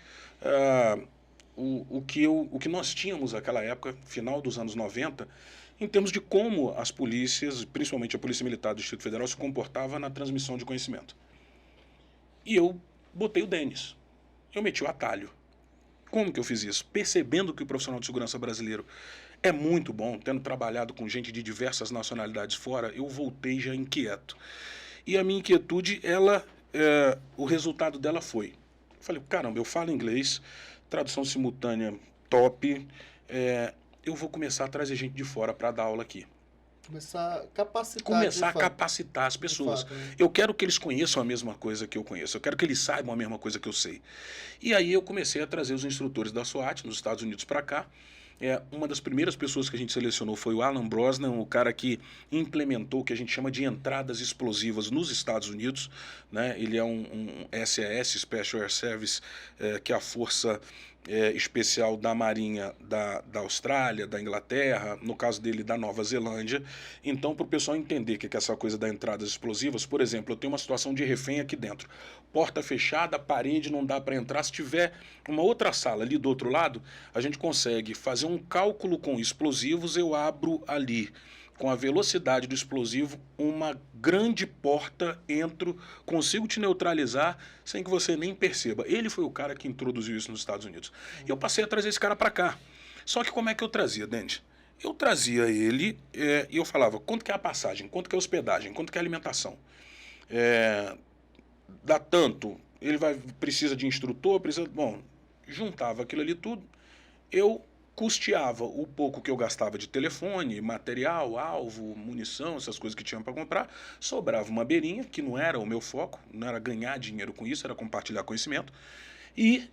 o que nós tínhamos naquela época, final dos anos 90, em termos de como as polícias, principalmente a Polícia Militar do Distrito Federal, se comportava na transmissão de conhecimento. E eu botei o Denis. Eu meti o atalho. Como que eu fiz isso? Percebendo que o profissional de segurança brasileiro é muito bom, tendo trabalhado com gente de diversas nacionalidades fora, eu voltei já inquieto. E a minha inquietude, o resultado dela foi... Eu falei, caramba, eu falo inglês, tradução simultânea top, eu vou começar a trazer gente de fora para dar aula aqui. Começar a capacitar. Começar a capacitar as pessoas. Fato, né? Eu quero que eles conheçam a mesma coisa que eu conheço. Eu quero que eles saibam a mesma coisa que eu sei. E aí eu comecei a trazer os instrutores da SWAT nos Estados Unidos para cá. Uma das primeiras pessoas que a gente selecionou foi o Alan Brosnan, o cara que implementou o que a gente chama de entradas explosivas nos Estados Unidos, né? Ele é um SAS, Special Air Service, que é a força especial da Marinha da Austrália, da Inglaterra, no caso dele da Nova Zelândia. Então, para o pessoal entender o que é essa coisa das entradas explosivas, por exemplo, eu tenho uma situação de refém aqui dentro. Porta fechada, parede, não dá para entrar. Se tiver uma outra sala ali do outro lado, a gente consegue fazer um cálculo com explosivos, eu abro ali, com a velocidade do explosivo, uma grande porta, entro, consigo te neutralizar sem que você nem perceba. Ele foi o cara que introduziu isso nos Estados Unidos. E eu passei a trazer esse cara para cá. Só que como é que eu trazia, Dente? Eu trazia ele e eu falava, quanto que é a passagem, quanto que é a hospedagem, quanto que é a alimentação? Dá tanto, ele precisa de instrutor, Bom, juntava aquilo ali tudo, eu custeava o pouco que eu gastava de telefone, material, alvo, munição, essas coisas que tinha para comprar, sobrava uma beirinha, que não era o meu foco, não era ganhar dinheiro com isso, era compartilhar conhecimento, e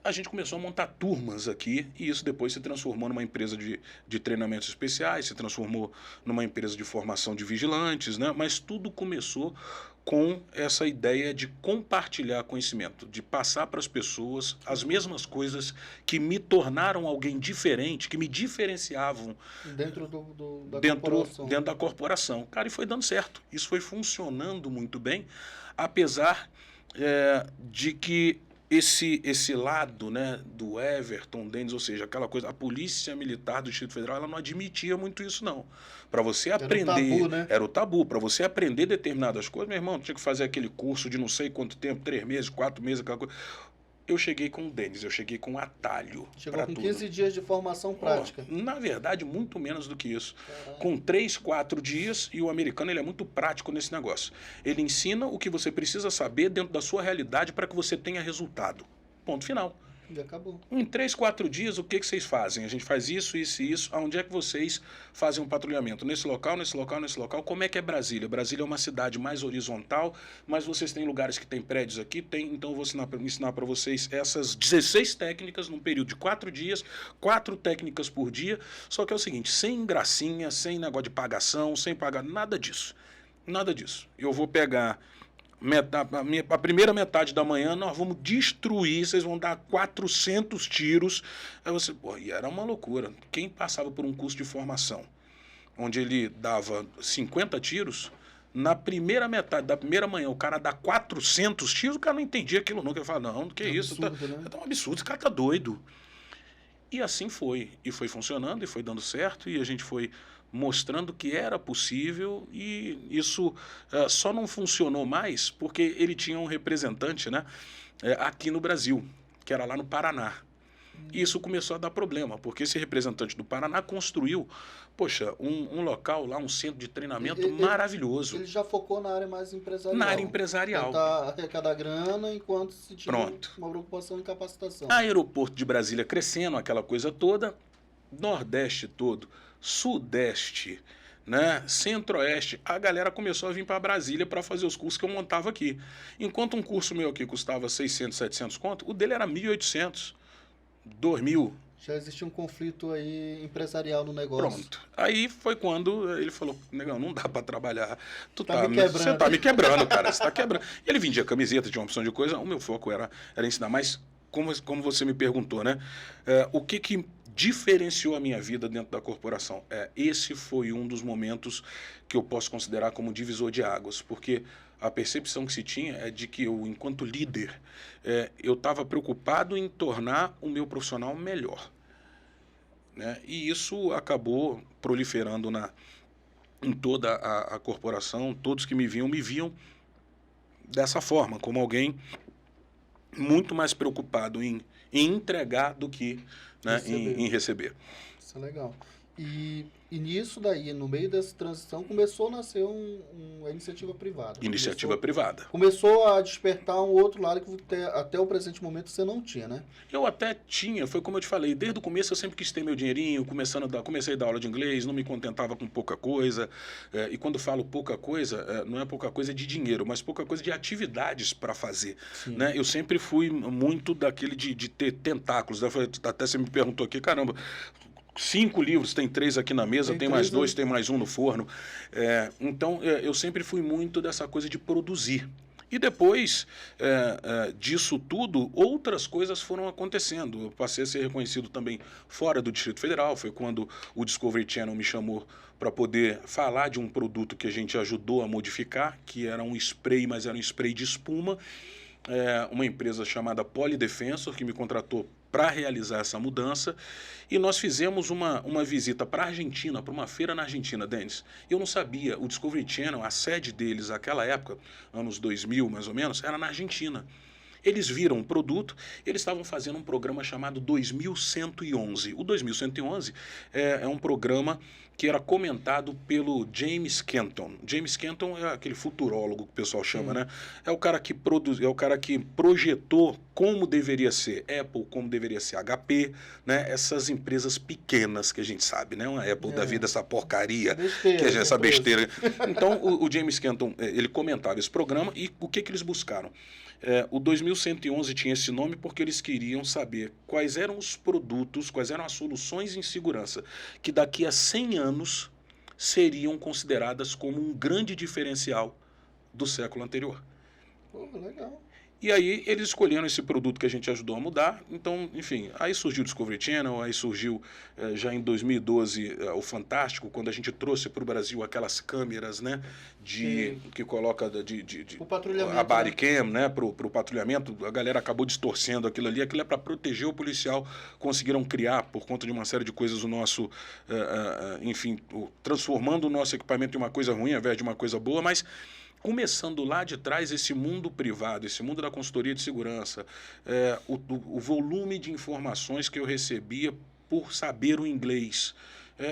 a gente começou a montar turmas aqui, e isso depois se transformou numa empresa de treinamentos especiais, se transformou numa empresa de formação de vigilantes, né? Mas tudo começou com essa ideia de compartilhar conhecimento, de passar para as pessoas as mesmas coisas que me tornaram alguém diferente, que me diferenciavam dentro dentro da corporação. Cara, e foi dando certo. Isso foi funcionando muito bem, apesar de que esse lado, né, do Everton Denis, ou seja, aquela coisa, a Polícia Militar do Distrito Federal, ela não admitia muito isso, não. Para você aprender... Era o tabu, né? Era o tabu. Para você aprender determinadas coisas, meu irmão, tinha que fazer aquele curso de não sei quanto tempo, 3 meses, 4 meses, aquela coisa. Eu cheguei com o Denis, eu cheguei com o atalho. Chegou com 15 dias de formação prática. Na verdade, muito menos do que isso. Com 3, 4 dias, e o americano ele é muito prático nesse negócio. Ele ensina o que você precisa saber dentro da sua realidade para que você tenha resultado. Ponto final. E acabou. Em 3, 4 dias, o que vocês fazem? A gente faz isso, isso e isso. Aonde é que vocês fazem um patrulhamento? Nesse local, nesse local, nesse local. Como é que é Brasília? Brasília é uma cidade mais horizontal, mas vocês têm lugares que tem prédios aqui, então eu vou ensinar para vocês essas 16 técnicas num período de 4 dias, 4 técnicas por dia. Só que é o seguinte, sem gracinha, sem negócio de pagação, sem pagar, nada disso. Nada disso. Eu vou pegar... A primeira metade da manhã nós vamos destruir, vocês vão dar 400 tiros. Aí você, e era uma loucura. Quem passava por um curso de formação, onde ele dava 50 tiros, na primeira metade da primeira manhã o cara dá 400 tiros, o cara não entendia aquilo nunca. Ele falava, não, que é isso? Absurdo, né? Tá um absurdo, esse cara tá doido. E assim foi. E foi funcionando, e foi dando certo, e a gente foi mostrando que era possível, e isso só não funcionou mais porque ele tinha um representante, né, aqui no Brasil, que era lá no Paraná. E isso começou a dar problema, porque esse representante do Paraná construiu, um local lá, um centro de treinamento maravilhoso. Ele já focou na área mais empresarial. Na área empresarial. Tentar arrecadar grana enquanto se tinha Pronto. uma preocupação em capacitação. Aeroporto de Brasília crescendo, aquela coisa toda, Nordeste todo, Sudeste, né, Centro-Oeste, a galera começou a vir para Brasília para fazer os cursos que eu montava aqui. Enquanto um curso meu aqui custava 600, 700 conto, o dele era 1.800, 2.000, Já existia um conflito aí empresarial no negócio. Pronto. Aí foi quando ele falou, negão, não dá pra trabalhar. Tá me quebrando. Você tá me quebrando, cara. Você tá quebrando. Ele vendia camiseta, tinha uma opção de coisa. O meu foco era ensinar. Mas, como você me perguntou, né? O que diferenciou a minha vida dentro da corporação? Esse foi um dos momentos que eu posso considerar como divisor de águas. Porque a percepção que se tinha é de que eu, enquanto líder, eu estava preocupado em tornar o meu profissional melhor. Né? E isso acabou proliferando em toda a corporação. Todos que me viam dessa forma, como alguém muito mais preocupado em entregar do que, né, em receber. Isso é legal. E nisso daí, no meio dessa transição, começou a nascer uma iniciativa privada. Privada. Começou a despertar um outro lado que até o presente momento você não tinha, né? Eu até tinha, foi como eu te falei, desde o começo eu sempre quis ter meu dinheirinho, comecei a dar aula de inglês, não me contentava com pouca coisa. E quando falo pouca coisa, não é pouca coisa de dinheiro, mas pouca coisa de atividades para fazer. Né? Eu sempre fui muito daquele de ter tentáculos. Até você me perguntou aqui, caramba, 5 livros, tem 3 aqui na mesa, tem mais 2, tem mais um no forno. Então, eu sempre fui muito dessa coisa de produzir. E depois disso tudo, outras coisas foram acontecendo. Eu passei a ser reconhecido também fora do Distrito Federal. Foi quando o Discovery Channel me chamou para poder falar de um produto que a gente ajudou a modificar, que era um spray, mas era um spray de espuma. Uma empresa chamada Polydefensor, que me contratou para realizar essa mudança, e nós fizemos uma visita para a Argentina, para uma feira na Argentina, Denis. Eu não sabia, o Discovery Channel, a sede deles naquela época, anos 2000 mais ou menos, era na Argentina. Eles viram o produto, eles estavam fazendo um programa chamado 2111. O 2111 é um programa que era comentado pelo James Kenton. James Kenton é aquele futurólogo que o pessoal chama, né? É o cara que projetou como deveria ser Apple, como deveria ser HP, né? Essas empresas pequenas que a gente sabe, né? Uma Apple da vida, essa porcaria, essa besteira. Então, o James Kenton, ele comentava esse programa e o que eles buscaram? O 2111 tinha esse nome porque eles queriam saber quais eram os produtos, quais eram as soluções em segurança que daqui a 100 anos seriam consideradas como um grande diferencial do século anterior. Pô, legal. E aí eles escolheram esse produto que a gente ajudou a mudar. Então, enfim, aí surgiu o Discovery Channel, aí surgiu já em 2012 o Fantástico, quando a gente trouxe para o Brasil aquelas câmeras, né, que coloca o patrulhamento, a body cam, né, para o patrulhamento. A galera acabou distorcendo aquilo ali. Aquilo é para proteger o policial. Conseguiram criar, por conta de uma série de coisas, o nosso, enfim, transformando o nosso equipamento em uma coisa ruim ao invés de uma coisa boa, mas começando lá de trás, esse mundo privado, esse mundo da consultoria de segurança, o volume de informações que eu recebia por saber o inglês,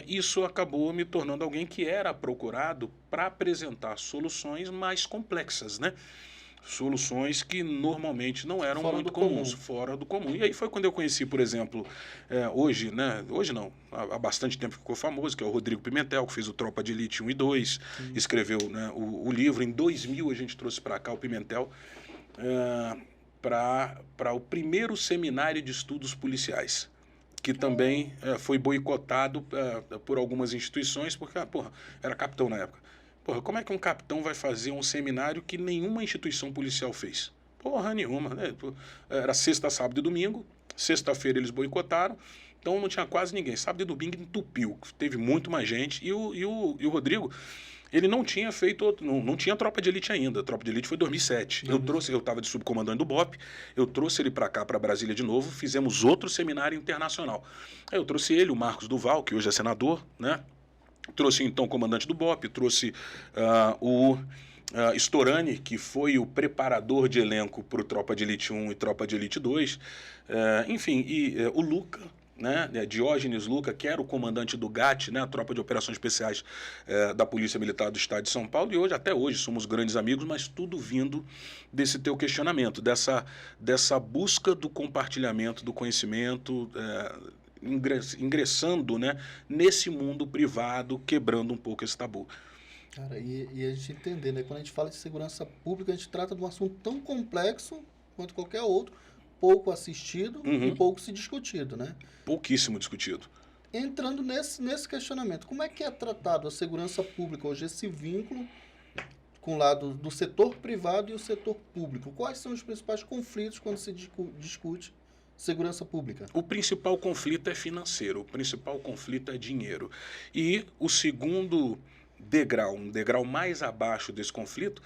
isso acabou me tornando alguém que era procurado para apresentar soluções mais complexas, né? Soluções que normalmente não eram muito comuns, fora do comum. E aí foi quando eu conheci, por exemplo, hoje não, há bastante tempo que ficou famoso, que é o Rodrigo Pimentel, que fez o Tropa de Elite 1 e 2, escreveu, né, o livro. Em 2000 a gente trouxe para cá o Pimentel para o primeiro seminário de estudos policiais, que também foi boicotado por algumas instituições, porque era capitão na época. Como é que um capitão vai fazer um seminário que nenhuma instituição policial fez? Nenhuma, né? Era sexta, sábado e domingo. Sexta-feira eles boicotaram, então não tinha quase ninguém. Sábado e domingo entupiu, teve muito mais gente. E o Rodrigo, ele não tinha feito, não tinha Tropa de Elite ainda. A Tropa de Elite foi em 2007. Eu estava de subcomandante do BOP, eu trouxe ele para cá, para Brasília de novo, fizemos outro seminário internacional. Aí eu trouxe ele, o Marcos Duval, que hoje é senador, né? Trouxe então o comandante do BOP, trouxe o Storani, que foi o preparador de elenco para o Tropa de Elite 1 e Tropa de Elite 2, enfim, e o Luca, né, Diógenes Luca, que era o comandante do GAT, né, a Tropa de Operações Especiais da Polícia Militar do Estado de São Paulo, e até hoje somos grandes amigos, mas tudo vindo desse teu questionamento, dessa busca do compartilhamento do conhecimento, ingressando, né, nesse mundo privado, quebrando um pouco esse tabu. Cara, e a gente entender, né? Quando a gente fala de segurança pública, a gente trata de um assunto tão complexo quanto qualquer outro, pouco assistido Uhum. e pouco se discutido, né? Pouquíssimo discutido. Entrando nesse questionamento, como é que é tratado a segurança pública hoje, esse vínculo com o lado do setor privado e o setor público? Quais são os principais conflitos quando se discute segurança pública? O principal conflito é financeiro, o principal conflito é dinheiro. E o segundo degrau, um degrau mais abaixo desse conflito,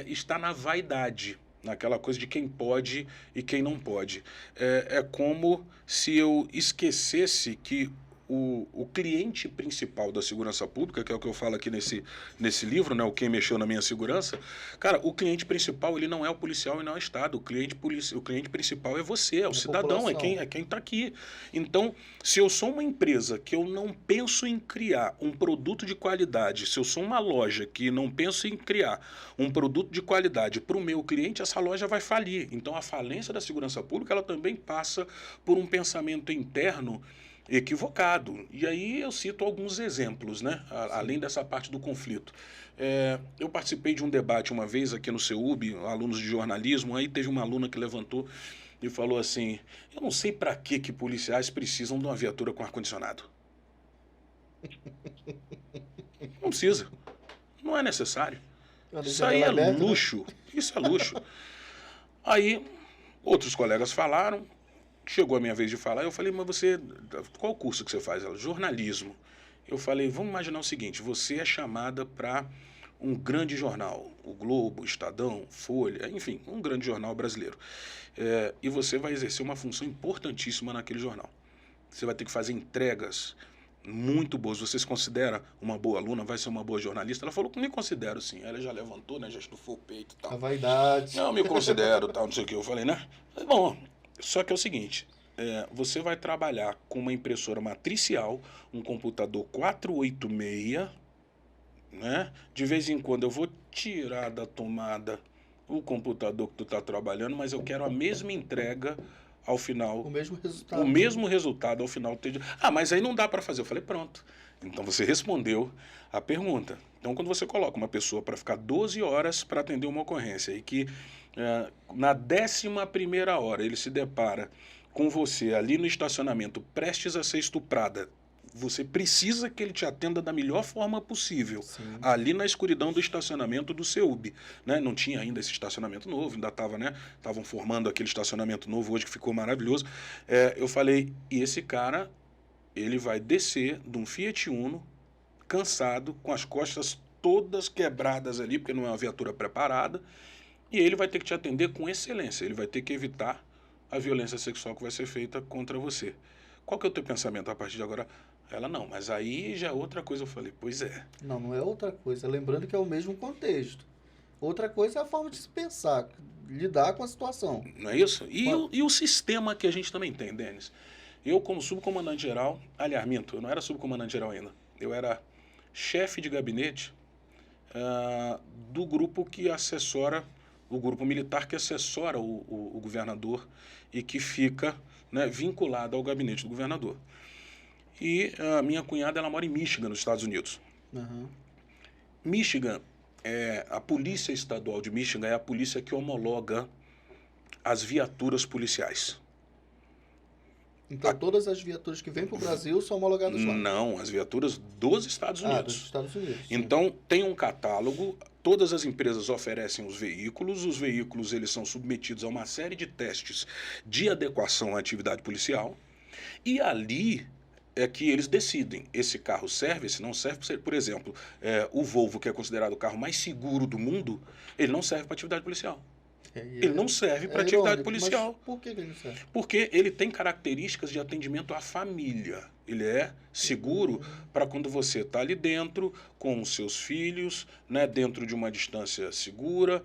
está na vaidade, naquela coisa de quem pode e quem não pode. É como se eu esquecesse que o cliente principal da segurança pública, que é o que eu falo aqui nesse livro, né, o Quem Mexeu na Minha Segurança, cara, o cliente principal ele não é o policial e não é o Estado. O cliente principal é você, é o cidadão, população. é quem está aqui. Então, se eu sou uma empresa que eu não penso em criar um produto de qualidade, se eu sou uma loja que não penso em criar um produto de qualidade para o meu cliente, essa loja vai falir. Então, a falência da segurança pública ela também passa por um pensamento interno equivocado. E aí eu cito alguns exemplos, né? Além dessa parte do conflito. Eu participei de um debate uma vez aqui no CEUB, alunos de jornalismo, aí teve uma aluna que levantou e falou assim, eu não sei para que policiais precisam de uma viatura com ar-condicionado. Não precisa. Não é necessário. Isso aí é luxo. Isso é luxo. Aí outros colegas falaram, chegou a minha vez de falar, eu falei, mas você, qual curso que você faz? Ela, jornalismo. Eu falei, vamos imaginar o seguinte, você é chamada para um grande jornal, o Globo, o Estadão, Folha, enfim, um grande jornal brasileiro. E você vai exercer uma função importantíssima naquele jornal. Você vai ter que fazer entregas muito boas. Você se considera uma boa aluna, vai ser uma boa jornalista? Ela falou que me considero sim. Ela já levantou, né, já estufou o peito e tal. A vaidade. Não, me considero, tal, não sei o que. Eu falei, né? Bom, só que é o seguinte, você vai trabalhar com uma impressora matricial, um computador 486, né? De vez em quando eu vou tirar da tomada o computador que tu está trabalhando, mas eu quero a mesma entrega ao final. O mesmo resultado. O mesmo resultado ao final. Mas aí não dá para fazer. Eu falei, pronto. Então você respondeu a pergunta. Então quando você coloca uma pessoa para ficar 12 horas para atender uma ocorrência e que na 11ª hora ele se depara com você ali no estacionamento prestes a ser estuprada, você precisa que ele te atenda da melhor forma possível. Sim. Ali na escuridão do estacionamento do CEUB, né? Não tinha ainda esse estacionamento novo, ainda estava, né? Estavam formando aquele estacionamento novo hoje que ficou maravilhoso. Eu falei, e esse cara, ele vai descer de um Fiat Uno, cansado, com as costas todas quebradas ali, porque não é uma viatura preparada, e ele vai ter que te atender com excelência, ele vai ter que evitar a violência sexual que vai ser feita contra você. Qual que é o teu pensamento a partir de agora? Ela, não, mas aí já é outra coisa. Eu falei, pois é. Não é outra coisa. Lembrando que é o mesmo contexto. Outra coisa é a forma de se pensar, lidar com a situação. Não é isso? E o sistema que a gente também tem, Denis. Eu, como subcomandante-geral, aliás, minto, eu não era subcomandante-geral ainda. Eu era chefe de gabinete do grupo que assessora, o grupo militar que assessora o governador e que fica, né, vinculado ao gabinete do governador. E a minha cunhada, ela mora em Michigan, nos Estados Unidos. Uhum. Michigan, a polícia estadual de Michigan é a polícia que homologa as viaturas policiais. Então todas as viaturas que vêm para o Brasil são homologadas lá? Não, as viaturas dos Estados Unidos. Dos Estados Unidos. Então tem um catálogo, todas as empresas oferecem os veículos eles são submetidos a uma série de testes de adequação à atividade policial, e ali é que eles decidem, esse carro serve, esse não serve. Por exemplo, o Volvo, que é considerado o carro mais seguro do mundo, ele não serve para atividade policial. Ele não serve para atividade policial. Mas por que ele não serve? Porque ele tem características de atendimento à família. Ele é seguro para quando você está ali dentro, com os seus filhos, né, dentro de uma distância segura.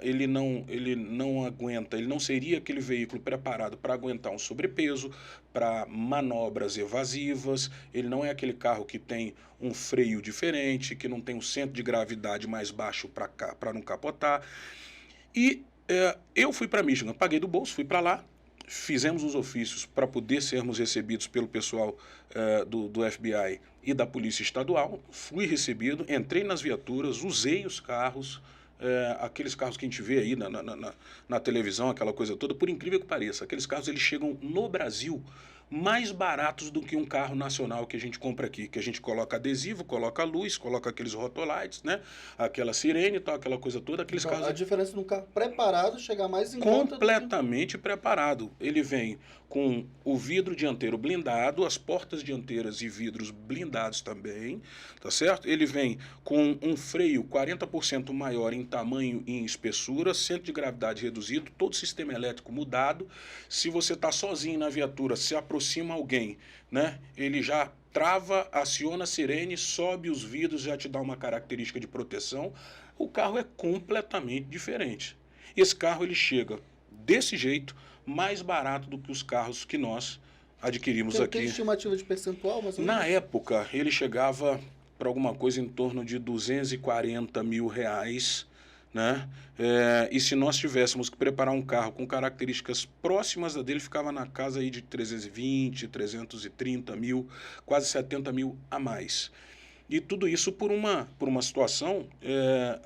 Ele não aguenta, ele não seria aquele veículo preparado para aguentar um sobrepeso, para manobras evasivas. Ele não é aquele carro que tem um freio diferente, que não tem um centro de gravidade mais baixo para não capotar. E eu fui para Michigan, paguei do bolso, fui para lá, fizemos os ofícios para poder sermos recebidos pelo pessoal do FBI e da Polícia Estadual. Fui recebido, entrei nas viaturas, usei os carros, aqueles carros que a gente vê aí na televisão, aquela coisa toda, por incrível que pareça, aqueles carros eles chegam no Brasil mais baratos do que um carro nacional que a gente compra aqui, que a gente coloca adesivo, coloca luz, coloca aqueles rotolights, né? Aquela sirene e tal, aquela coisa toda, aqueles Então, carros... a diferença de um carro preparado chegar mais em conta Completamente preparado. Ele vem com o vidro dianteiro blindado, as portas dianteiras e vidros blindados também, tá certo? Ele vem com um freio 40% maior em tamanho e em espessura, centro de gravidade reduzido, todo o sistema elétrico mudado. Se você está sozinho na viatura, se aproxima alguém, né? Ele já trava, aciona a sirene, sobe os vidros, já te dá uma característica de proteção. O carro é completamente diferente. Esse carro ele chega desse jeito, mais barato do que os carros que nós adquirimos aqui. Tem estimativa de percentual? Mais ou menos? Na época, ele chegava para alguma coisa em torno de R$240 mil, né? E se nós tivéssemos que preparar um carro com características próximas da dele, ficava na casa aí de 320, 330 mil, quase 70 mil a mais. E tudo isso por uma situação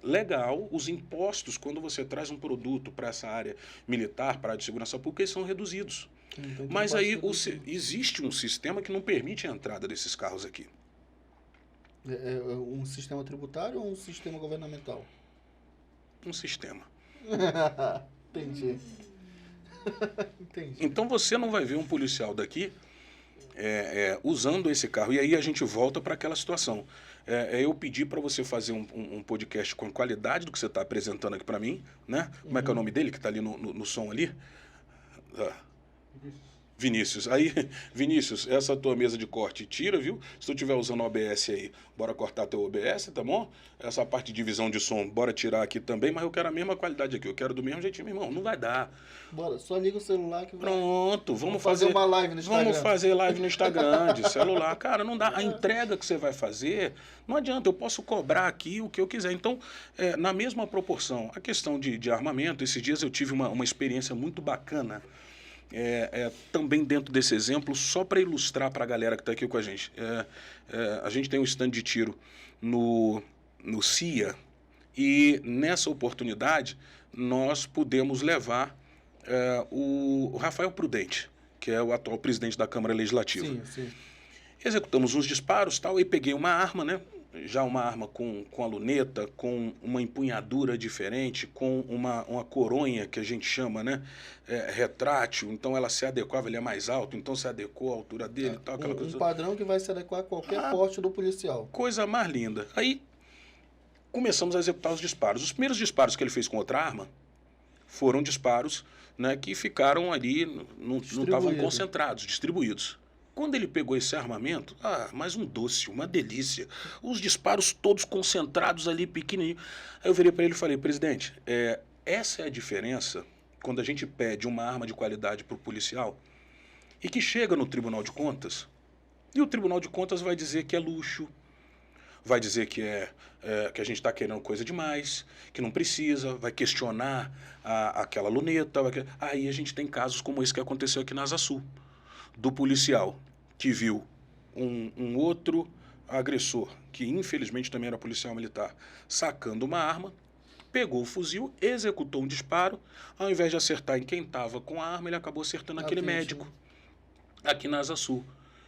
legal. Os impostos, quando você traz um produto para essa área militar, para a área de segurança pública, eles são reduzidos. Mas aí existe um sistema que não permite a entrada desses carros aqui. É um sistema tributário ou um sistema governamental? Um sistema. Entendi. Entendi. Então você não vai ver um policial daqui usando esse carro. E aí a gente volta para aquela situação. Eu pedi para você fazer um podcast com a qualidade do que você está apresentando aqui para mim, né? Como é que é o nome dele que está ali no som ali? Vinícius. Aí, Vinícius, essa tua mesa de corte tira, viu? Se tu estiver usando OBS aí, bora cortar teu OBS, tá bom? Essa parte de divisão de som, bora tirar aqui também, mas eu quero a mesma qualidade aqui, eu quero do mesmo jeitinho, meu irmão, não vai dar. Bora, só liga o celular que vai... Pronto, vamos fazer uma live no Instagram. Vamos fazer live no Instagram, de celular. Cara, não dá. A entrega que você vai fazer, não adianta, eu posso cobrar aqui o que eu quiser. Então, na mesma proporção, a questão de armamento, esses dias eu tive uma experiência muito bacana, também dentro desse exemplo, só para ilustrar para a galera que está aqui com a gente. A gente tem um stand de tiro no CIA e nessa oportunidade nós pudemos levar o Rafael Prudente, que é o atual presidente da Câmara Legislativa. Sim, sim. Executamos uns disparos tal, e peguei uma arma, né? Já uma arma com a luneta, com uma empunhadura diferente, com uma coronha que a gente chama, né? Retrátil, então ela se adequava, ele é mais alto, então se adequou à altura dele e tal. Aquela coisa. Um padrão que vai se adequar a qualquer porte do policial. Coisa mais linda. Aí começamos a executar os disparos. Os primeiros disparos que ele fez com outra arma foram disparos, né, que ficaram ali, não estavam concentrados, distribuídos. Quando ele pegou esse armamento, mais um doce, uma delícia. Os disparos todos concentrados ali, pequenininho. Aí eu virei para ele e falei, presidente, essa é a diferença quando a gente pede uma arma de qualidade para o policial e que chega no Tribunal de Contas, e o Tribunal de Contas vai dizer que é luxo, vai dizer que que a gente está querendo coisa demais, que não precisa, vai questionar aquela luneta. Aí a gente tem casos como esse que aconteceu aqui na Asa Sul, do policial que viu um outro agressor, que infelizmente também era policial militar, sacando uma arma, pegou o fuzil, executou um disparo, ao invés de acertar em quem estava com a arma, ele acabou acertando aquele médico, aqui na Asa Sul.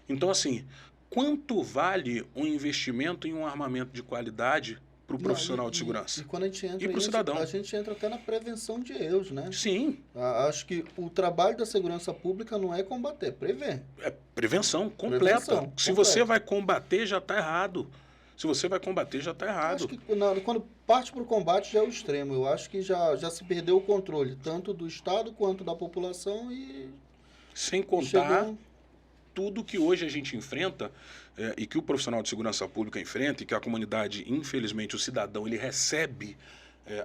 Então, assim, quanto vale um investimento em um armamento de qualidade para o profissional de segurança? E quando a gente entra para o cidadão. A gente entra até na prevenção de erros, né? Sim. Acho que o trabalho da segurança pública não é combater, é prever. É prevenção completa. Se você vai combater, já está errado. Se você vai combater, já está errado. Acho que quando parte para o combate já é o extremo. Eu acho que já se perdeu o controle, tanto do Estado quanto da população e... Sem contar tudo que hoje a gente enfrenta e que o profissional de segurança pública enfrenta e que a comunidade, infelizmente, o cidadão, ele recebe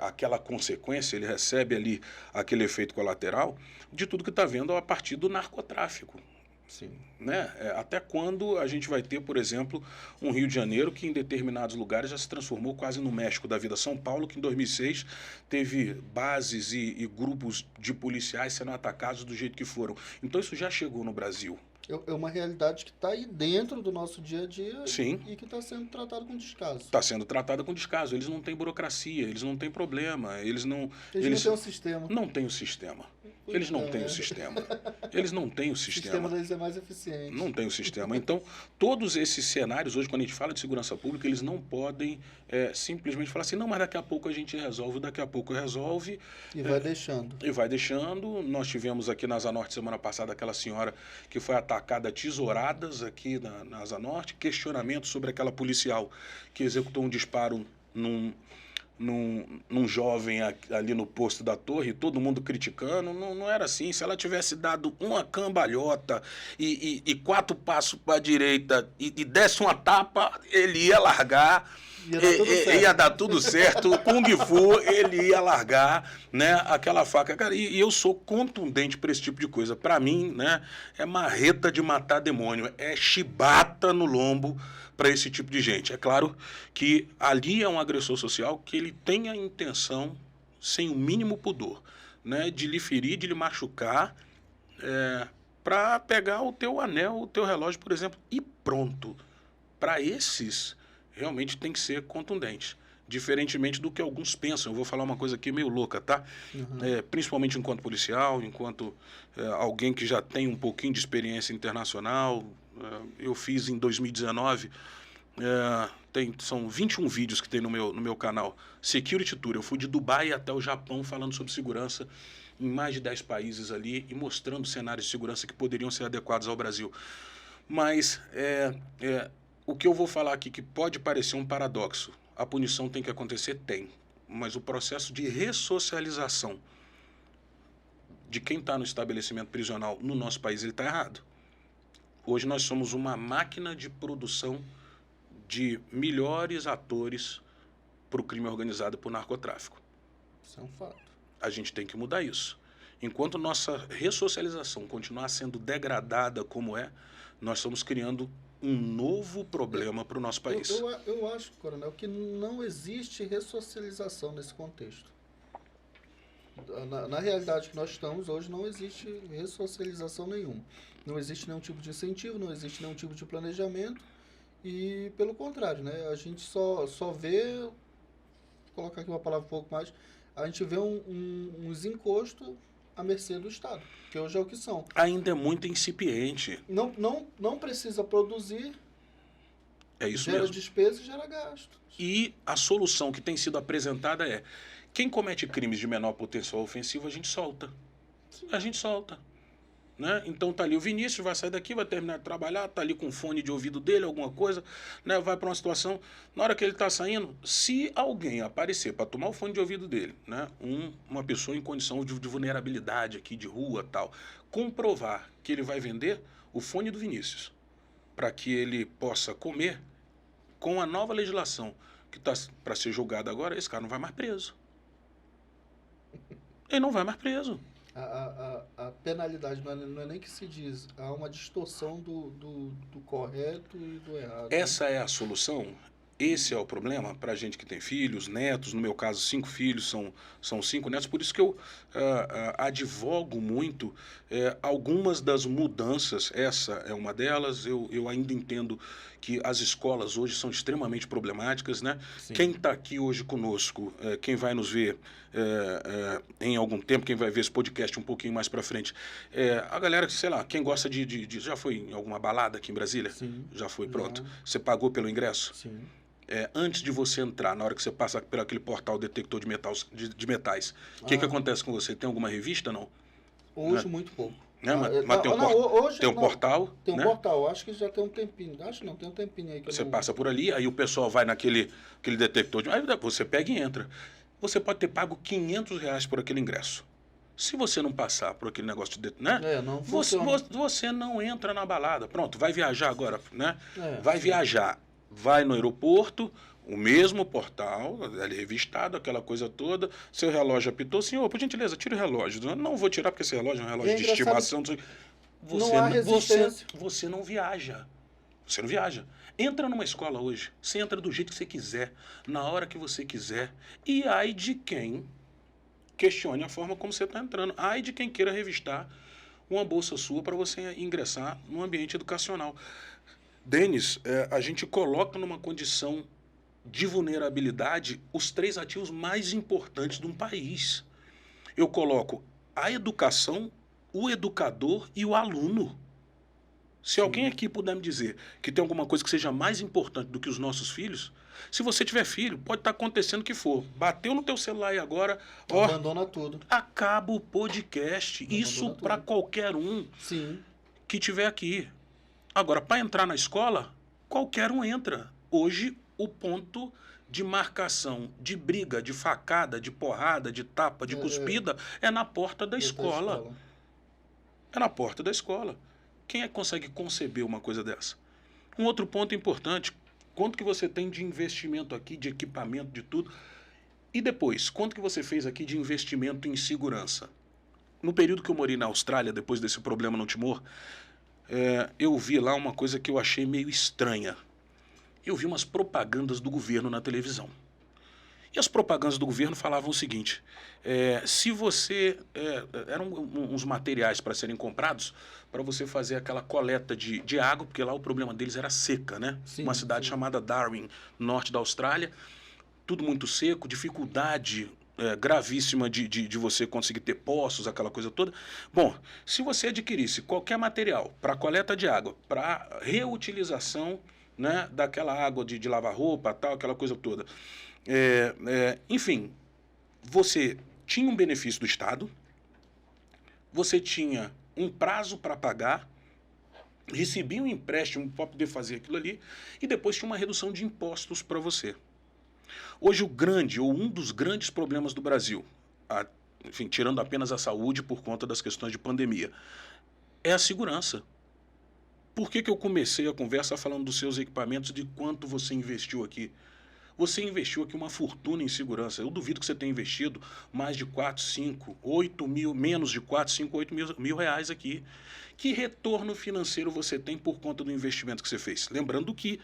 aquela consequência, ele recebe ali aquele efeito colateral de tudo que está vendo a partir do narcotráfico. Sim. Né? Até quando a gente vai ter, por exemplo, um Rio de Janeiro que em determinados lugares já se transformou quase no México da vida. São Paulo, que em 2006 teve bases e grupos de policiais sendo atacados do jeito que foram. Então isso já chegou no Brasil. É uma realidade que está aí dentro do nosso dia a dia. Sim. E que está sendo tratada com descaso. Está sendo tratada com descaso. Eles não têm burocracia, eles não têm problema, Eles não têm um sistema. Não têm o sistema. Eles não têm o sistema. Eles não têm o O sistema. sistema deles é mais eficiente. Não tem o sistema. Então, todos esses cenários, hoje, quando a gente fala de segurança pública, eles não podem simplesmente falar assim, não, mas daqui a pouco a gente resolve, daqui a pouco resolve. E vai deixando. E vai deixando. Nós tivemos aqui na Asa Norte, semana passada, aquela senhora que foi atacada a tesouradas aqui na Asa Norte, questionamento sobre aquela policial que executou um disparo num jovem ali no posto da torre, todo mundo criticando. Não era assim. Se ela tivesse dado uma cambalhota e 4 passos para a direita e desse uma tapa, ele ia largar. Ia dar tudo certo. Kung Fu, ele ia largar, né, aquela faca. Cara, e eu sou contundente para esse tipo de coisa. Para mim, né, é marreta de matar demônio, é chibata no lombo para esse tipo de gente. É claro que ali é um agressor social que ele tem a intenção, sem o mínimo pudor, né, de lhe ferir, de lhe machucar, para pegar o teu anel, o teu relógio, por exemplo, e pronto. Para esses, realmente tem que ser contundente. Diferentemente do que alguns pensam. Eu vou falar uma coisa aqui meio louca, tá? Principalmente enquanto policial, enquanto alguém que já tem um pouquinho de experiência internacional. Eu fiz em 2019, são 21 vídeos que tem no meu canal. Security Tour. Eu fui de Dubai até o Japão falando sobre segurança em mais de 10 países ali e mostrando cenários de segurança que poderiam ser adequados ao Brasil. Mas o que eu vou falar aqui, que pode parecer um paradoxo, a punição tem que acontecer? Tem. Mas o processo de ressocialização de quem está no estabelecimento prisional no nosso país, ele está errado. Hoje nós somos uma máquina de produção de melhores atores para o crime organizado e para o narcotráfico. Isso é um fato. A gente tem que mudar isso. Enquanto nossa ressocialização continuar sendo degradada como nós estamos criando um novo problema para o nosso país. Eu acho, Coronel, que não existe ressocialização nesse contexto. Na realidade que nós estamos hoje, não existe ressocialização nenhuma. Não existe nenhum tipo de incentivo, não existe nenhum tipo de planejamento e, pelo contrário, né, a gente só vê, vou colocar aqui uma palavra um pouco mais, a gente vê uns encostos à mercê do Estado, que hoje é o que são. Ainda é muito incipiente. Não precisa produzir, é isso gera mesmo. Despesa e gera gasto. E a solução que tem sido apresentada quem comete crimes de menor potencial ofensivo, a gente solta. Sim. A gente solta. Né? Então tá ali o Vinícius, vai sair daqui, vai terminar de trabalhar, tá ali com o fone de ouvido dele, alguma coisa, né? Vai para uma situação, na hora que ele tá saindo, se alguém aparecer para tomar o fone de ouvido dele, né? Uma pessoa em condição de vulnerabilidade aqui, de rua tal, comprovar que ele vai vender o fone do Vinícius para que ele possa comer, com a nova legislação que está para ser julgada agora, esse cara não vai mais preso. Ele não vai mais preso. A penalidade não é nem que se diz, há uma distorção do correto e do errado. Essa é a solução? Esse é o problema para a gente que tem filhos, netos, no meu caso 5 filhos, são 5 netos, por isso que eu advogo muito algumas das mudanças, essa é uma delas, eu ainda entendo que as escolas hoje são extremamente problemáticas, né? Quem está aqui hoje conosco, quem vai nos ver em algum tempo, quem vai ver esse podcast um pouquinho mais para frente, a galera, sei lá, quem gosta já foi em alguma balada aqui em Brasília? Sim. Já foi, pronto. Você pagou pelo ingresso? Sim. Antes de você entrar, na hora que você passa por aquele portal detector de metais, o que acontece com você? Tem alguma revista, não? Hoje, né? Muito pouco. Né? Mas tem um portal? Tem um portal, acho que já tem um tempinho. Acho não, tem um tempinho aí. Que você passa por ali, aí o pessoal vai naquele detector aí você pega e entra. Você pode ter pago R$500 por aquele ingresso. Se você não passar por aquele negócio de... né? Não você não entra na balada. Pronto, vai viajar agora, né? Vai viajar. Vai no aeroporto, o mesmo portal, ali revistado, aquela coisa toda, seu relógio apitou, senhor, por gentileza, tira o relógio. Não vou tirar porque esse relógio é um relógio de estimação. Você não viaja. Você não viaja. Entra numa escola hoje, você entra do jeito que você quiser, na hora que você quiser, e ai de quem questione a forma como você está entrando. Ai de quem queira revistar uma bolsa sua para você ingressar no ambiente educacional. Denis, a gente coloca numa condição de vulnerabilidade os 3 ativos mais importantes de um país. Eu coloco a educação, o educador e o aluno. Se alguém aqui puder me dizer que tem alguma coisa que seja mais importante do que os nossos filhos, se você tiver filho, pode estar acontecendo o que for. Bateu no teu celular e agora, abandona tudo. Acaba o podcast. Isso para qualquer um que tiver aqui. Agora, para entrar na escola, qualquer um entra. Hoje, o ponto de marcação, de briga, de facada, de porrada, de tapa, de cuspida, é na porta da escola. É na porta da escola. Quem é que consegue conceber uma coisa dessa? Um outro ponto importante, quanto que você tem de investimento aqui, de equipamento, de tudo? E depois, quanto que você fez aqui de investimento em segurança? No período que eu morei na Austrália, depois desse problema no Timor, eu vi lá uma coisa que eu achei meio estranha. Eu vi umas propagandas do governo na televisão. E as propagandas do governo falavam o seguinte, se você... eram uns materiais para serem comprados para você fazer aquela coleta de água, porque lá o problema deles era seca, né? Uma cidade chamada Darwin, norte da Austrália, tudo muito seco, dificuldade gravíssima de você conseguir ter poços, aquela coisa toda. Bom, se você adquirisse qualquer material para coleta de água, para reutilização, né, daquela água de lavar roupa, tal, aquela coisa toda, enfim, você tinha um benefício do Estado, você tinha um prazo para pagar, recebia um empréstimo para poder fazer aquilo ali, e depois tinha uma redução de impostos para você. Hoje um dos grandes problemas do Brasil, enfim, tirando apenas a saúde por conta das questões de pandemia, é a segurança. Por que eu comecei a conversa falando dos seus equipamentos, de quanto você investiu aqui? Você investiu aqui uma fortuna em segurança. Eu duvido que você tenha investido mais de 4, 5, 8 mil, menos de 4, 5, 8 mil reais aqui. Que retorno financeiro você tem por conta do investimento que você fez? Lembrando que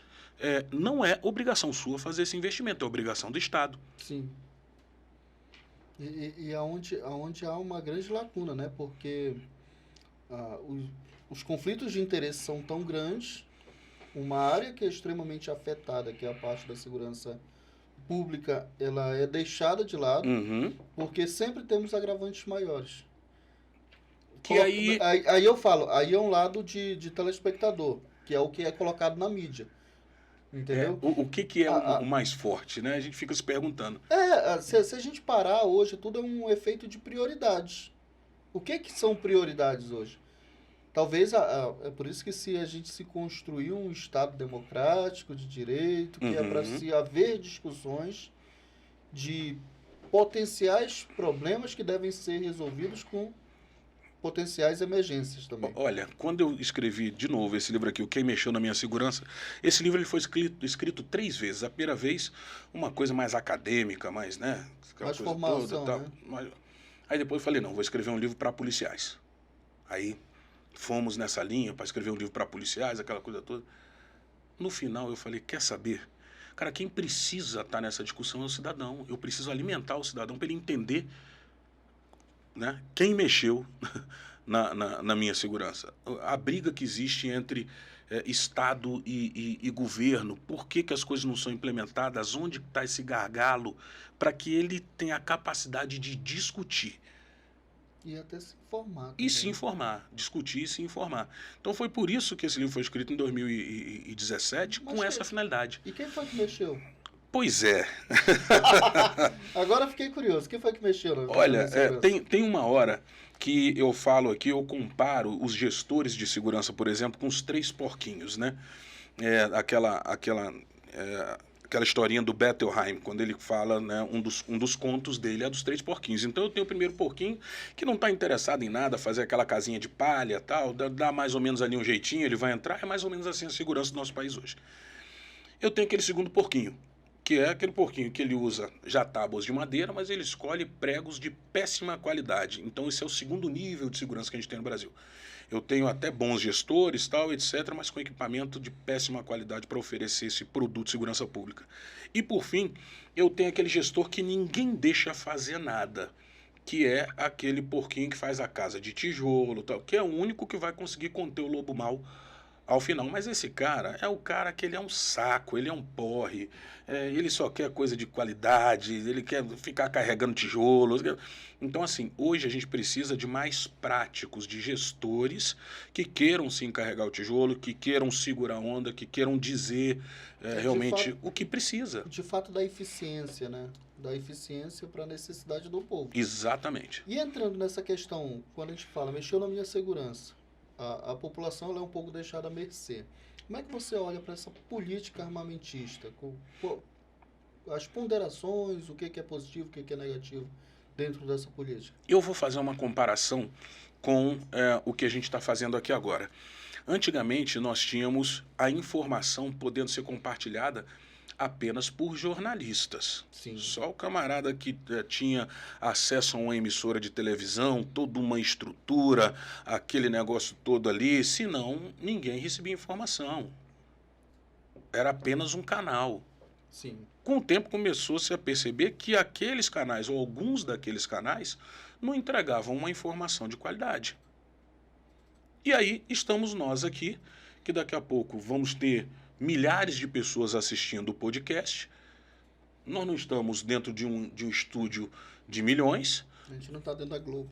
não é obrigação sua fazer esse investimento, é obrigação do Estado. Sim. E aonde há uma grande lacuna, né? Porque os conflitos de interesse são tão grandes, uma área que é extremamente afetada, que é a parte da segurança pública, ela é deixada de lado, porque sempre temos agravantes maiores. Aí eu falo, aí é um lado de telespectador, que é o que é colocado na mídia. Entendeu? O que é o mais forte, né? A gente fica se perguntando. Se a gente parar hoje, tudo é um efeito de prioridades. O que são prioridades hoje? Talvez, é por isso que se a gente se construir um Estado democrático, de direito, que é para se haver discussões de potenciais problemas que devem ser resolvidos com potenciais emergências também. Olha, quando eu escrevi de novo esse livro aqui, O Quem Mexeu na Minha Segurança, esse livro ele foi escrito 3 vezes. A primeira vez, uma coisa mais acadêmica, mais, né? Mais formação, toda, né? Aí depois eu falei, não, vou escrever um livro para policiais. Aí fomos nessa linha para escrever um livro para policiais, aquela coisa toda. No final eu falei, quer saber? Cara, quem precisa estar nessa discussão é o cidadão. Eu preciso alimentar o cidadão para ele entender, né, quem mexeu na minha segurança. A briga que existe entre Estado e governo, por que as coisas não são implementadas, onde está esse gargalo, para que ele tenha a capacidade de discutir. E até se informar. E se informar, discutir e se informar. Então foi por isso que esse livro foi escrito em 2017, com essa finalidade. E quem foi que mexeu? Pois é. Agora fiquei curioso. Quem foi que mexeu? Olha, tem uma hora que eu falo aqui, eu comparo os gestores de segurança, por exemplo, com os 3 porquinhos, né? Aquela historinha do Bettelheim, quando ele fala, né, um dos contos dele é dos 3 porquinhos. Então eu tenho o primeiro porquinho que não está interessado em nada, fazer aquela casinha de palha, tal, dá mais ou menos ali um jeitinho, ele vai entrar, é mais ou menos assim a segurança do nosso país hoje. Eu tenho aquele segundo porquinho, que é aquele porquinho que ele usa já tábuas de madeira, mas ele escolhe pregos de péssima qualidade. Então esse é o segundo nível de segurança que a gente tem no Brasil. Eu tenho até bons gestores, tal, etc., mas com equipamento de péssima qualidade para oferecer esse produto de segurança pública. E por fim, eu tenho aquele gestor que ninguém deixa fazer nada. que é aquele porquinho que faz a casa de tijolo, tal, que é o único que vai conseguir conter o lobo mau ao final. Mas esse cara é o cara que ele é um saco, ele é um porre, ele só quer coisa de qualidade, ele quer ficar carregando tijolos. Então, assim, hoje a gente precisa de mais práticos, de gestores que queiram sim carregar o tijolo, que queiram segurar a onda, que queiram dizer realmente fato, o que precisa. De fato, da eficiência, né? Da eficiência para a necessidade do povo. Exatamente. E entrando nessa questão, quando a gente fala, mexeu na minha segurança, a população ela é um pouco deixada à mercê. Como é que você olha para essa política armamentista? As ponderações, o que é positivo, o que é negativo dentro dessa política? Eu vou fazer uma comparação com o que a gente está fazendo aqui agora. Antigamente, nós tínhamos a informação podendo ser compartilhada apenas por jornalistas. Sim. Só o camarada que tinha acesso a uma emissora de televisão, toda uma estrutura, aquele negócio todo ali, senão ninguém recebia informação. Era apenas um canal. Sim. Com o tempo começou-se a perceber que aqueles canais, ou alguns daqueles canais, não entregavam uma informação de qualidade. E aí estamos nós aqui, que daqui a pouco vamos ter milhares de pessoas assistindo o podcast. Nós não estamos dentro de um estúdio de milhões. A gente não está dentro da Globo.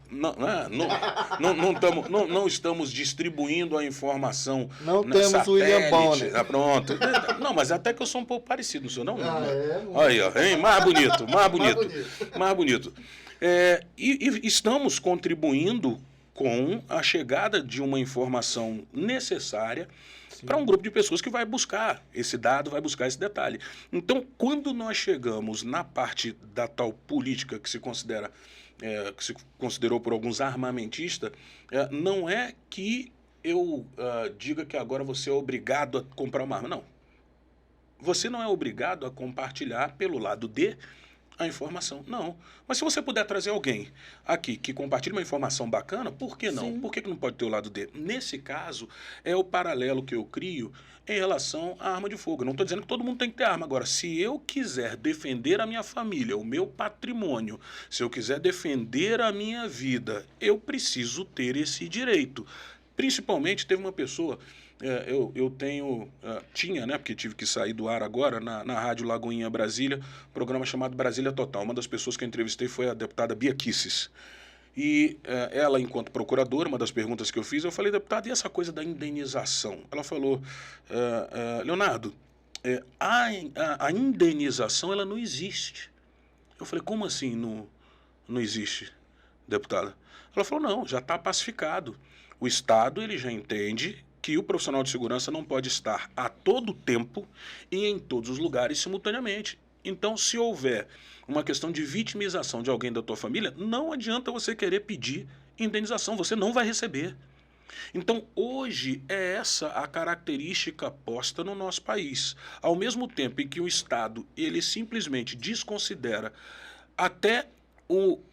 Não estamos distribuindo a informação. Não temos o William Bonner. Pronto. Não, mas até que eu sou um pouco parecido, não sou não? É? Aí, ó, hein? Mais bonito. Mais bonito. E estamos contribuindo com a chegada de uma informação necessária para um grupo de pessoas que vai buscar esse dado, vai buscar esse detalhe. Então, quando nós chegamos na parte da tal política que se considerou por alguns armamentista, não é que eu diga que agora você é obrigado a comprar uma arma. Não. Você não é obrigado a compartilhar pelo lado de a informação. Não. Mas se você puder trazer alguém aqui que compartilhe uma informação bacana, por que não? Sim. Por que não pode ter o lado D? Nesse caso, é o paralelo que eu crio em relação à arma de fogo. Eu não estou dizendo que todo mundo tem que ter arma. Agora, se eu quiser defender a minha família, o meu patrimônio, se eu quiser defender a minha vida, eu preciso ter esse direito. Principalmente, teve uma pessoa... tinha, né, porque tive que sair do ar agora, na Rádio Lagoinha Brasília, um programa chamado Brasília Total. Uma das pessoas que eu entrevistei foi a deputada Bia Kicis. E ela, enquanto procuradora, uma das perguntas que eu fiz, eu falei, deputada, e essa coisa da indenização? Ela falou, Leonardo, a indenização ela não existe. Eu falei, como assim não existe, deputada? Ela falou, não, já está pacificado. O Estado ele já entende que o profissional de segurança não pode estar a todo tempo e em todos os lugares simultaneamente. Então, se houver uma questão de vitimização de alguém da tua família, não adianta você querer pedir indenização, você não vai receber. Então, hoje é essa a característica posta no nosso país. Ao mesmo tempo em que o Estado ele simplesmente desconsidera até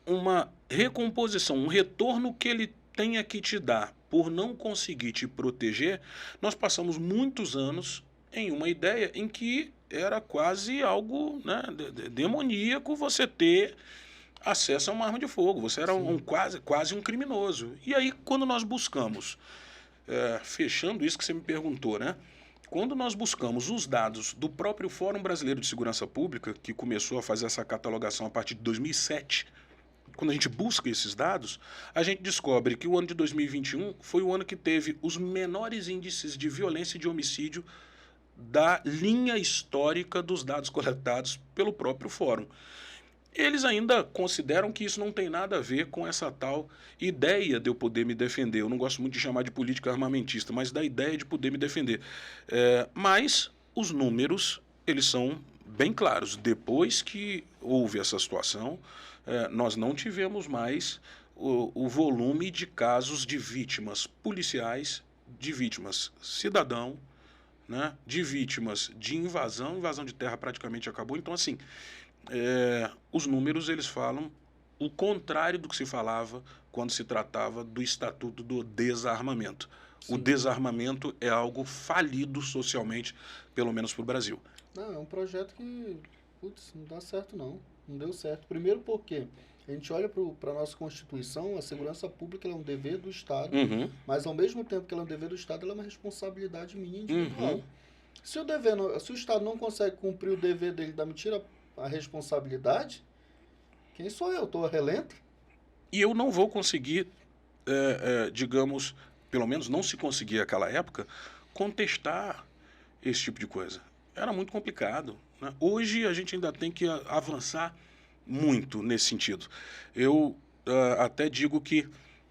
uma recomposição, um retorno que ele tenha que te dar por não conseguir te proteger, nós passamos muitos anos em uma ideia em que era quase algo, né, demoníaco você ter acesso a uma arma de fogo. Você era quase um criminoso. E aí, quando nós buscamos, fechando isso que você me perguntou, né? Quando nós buscamos os dados do próprio Fórum Brasileiro de Segurança Pública, que começou a fazer essa catalogação a partir de 2007, quando a gente busca esses dados, a gente descobre que o ano de 2021 foi o ano que teve os menores índices de violência e de homicídio da linha histórica dos dados coletados pelo próprio Fórum. Eles ainda consideram que isso não tem nada a ver com essa tal ideia de eu poder me defender. Eu não gosto muito de chamar de política armamentista, mas da ideia de poder me defender. Mas os números, eles são bem claros. Depois que houve essa situação, nós não tivemos mais o volume de casos de vítimas policiais, de vítimas cidadão, né, de vítimas de invasão de terra praticamente acabou. Então, assim, os números eles falam o contrário do que se falava quando se tratava do Estatuto do Desarmamento. Sim. O desarmamento é algo falido socialmente, pelo menos para o Brasil. Não, é um projeto que, não dá certo não deu certo. Primeiro porque A gente olha para a nossa Constituição, a segurança pública ela é um dever do Estado, Uhum. mas ao mesmo tempo que ela é um dever do Estado, ela é uma responsabilidade minha individual. Uhum. Se o Estado não consegue cumprir o dever dele, me tira a responsabilidade, quem sou eu? Estou relento? E eu não vou conseguir, digamos, pelo menos não se conseguia naquela época, contestar esse tipo de coisa. Era muito complicado, né? Hoje a gente ainda tem que avançar muito nesse sentido. Eu até digo que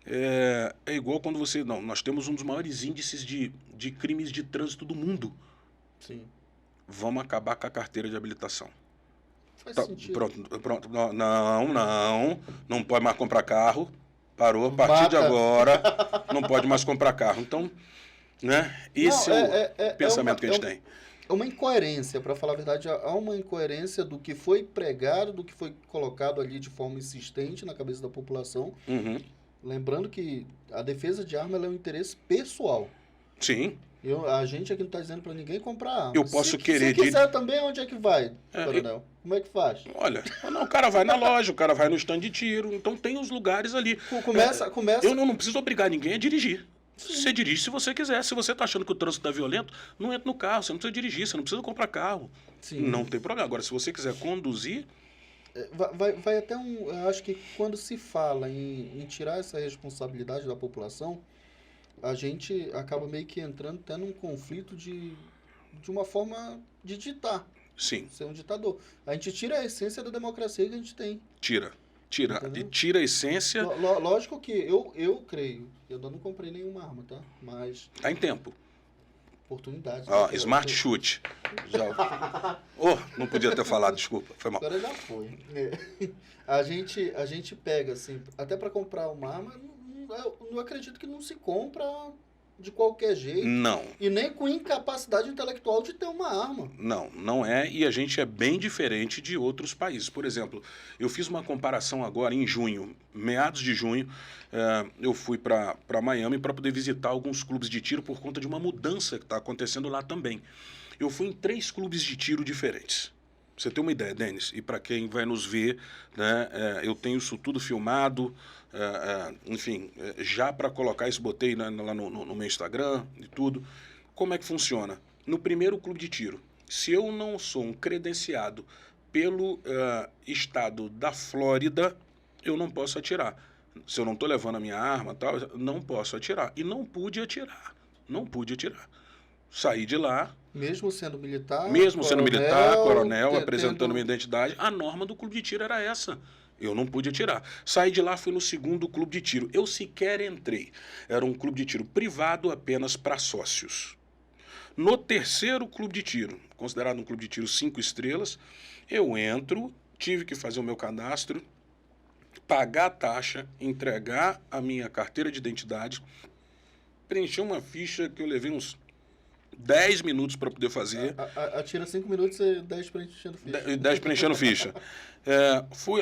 é igual quando você... Não, nós temos um dos maiores índices de crimes de trânsito do mundo. Sim. Vamos acabar com a carteira de habilitação. Faz Tá, sentido. pronto. Não pode mais comprar carro. Parou, a partir de Mata. agora não pode mais comprar carro. Então, né? Esse é o pensamento que a gente tem. É uma incoerência, para falar a verdade, há uma incoerência do que foi pregado, do que foi colocado ali de forma insistente na cabeça da população. Uhum. Lembrando que a defesa de arma ela é um interesse pessoal. Sim. A gente aqui não está dizendo para ninguém comprar arma. Eu posso querer... Se quiser também, onde é que vai, coronel? Como é que faz? Olha, não, o cara vai na loja, o cara vai no stand de tiro, então tem os lugares ali. Começa... Eu não preciso obrigar ninguém a dirigir. Sim. Você dirige se você quiser. Se você está achando que o trânsito está violento, não entra no carro, você não precisa dirigir, você não precisa comprar carro. Sim. Não tem problema. Agora, se você quiser conduzir... Vai até eu acho que quando se fala em tirar essa responsabilidade da população, a gente acaba meio que entrando até num conflito de uma forma de ditar. Sim. Ser um ditador. A gente tira a essência da democracia que a gente tem. Tira a essência... Lógico que eu creio, eu não comprei nenhuma arma, tá? Mas... Tá em tempo. Oportunidade. Smart Shoot. Já... não podia ter falado, desculpa, foi mal. Agora já foi. A gente pega, assim, até para comprar uma arma, eu não acredito que não se compra de qualquer jeito. Não. E nem com incapacidade intelectual de ter uma arma. Não é, e a gente é bem diferente de outros países. Por exemplo, eu fiz uma comparação agora em junho, meados de junho, eu fui para Miami para poder visitar alguns clubes de tiro por conta de uma mudança que está acontecendo lá também. Eu fui em 3 clubes de tiro diferentes. Pra você ter uma ideia, Denis, e para quem vai nos ver, né, eu tenho isso tudo filmado, enfim, já para colocar isso, botei lá no meu Instagram e tudo. Como é que funciona? No primeiro clube de tiro, se eu não sou um credenciado pelo estado da Flórida, eu não posso atirar. Se eu não estou levando a minha arma, tal, não posso atirar. E não pude atirar. Saí de lá. Mesmo sendo militar, coronel, apresentando minha identidade, a norma do clube de tiro era essa. Eu não pude atirar. Saí de lá, fui no segundo clube de tiro. Eu sequer entrei. Era um clube de tiro privado apenas para sócios. No terceiro clube de tiro, considerado um clube de tiro 5 estrelas, eu entro, tive que fazer o meu cadastro, pagar a taxa, entregar a minha carteira de identidade, preencher uma ficha que eu levei uns 10 minutos para poder fazer. Atira 5 minutos e 10 preenchendo ficha. 10 preenchendo ficha.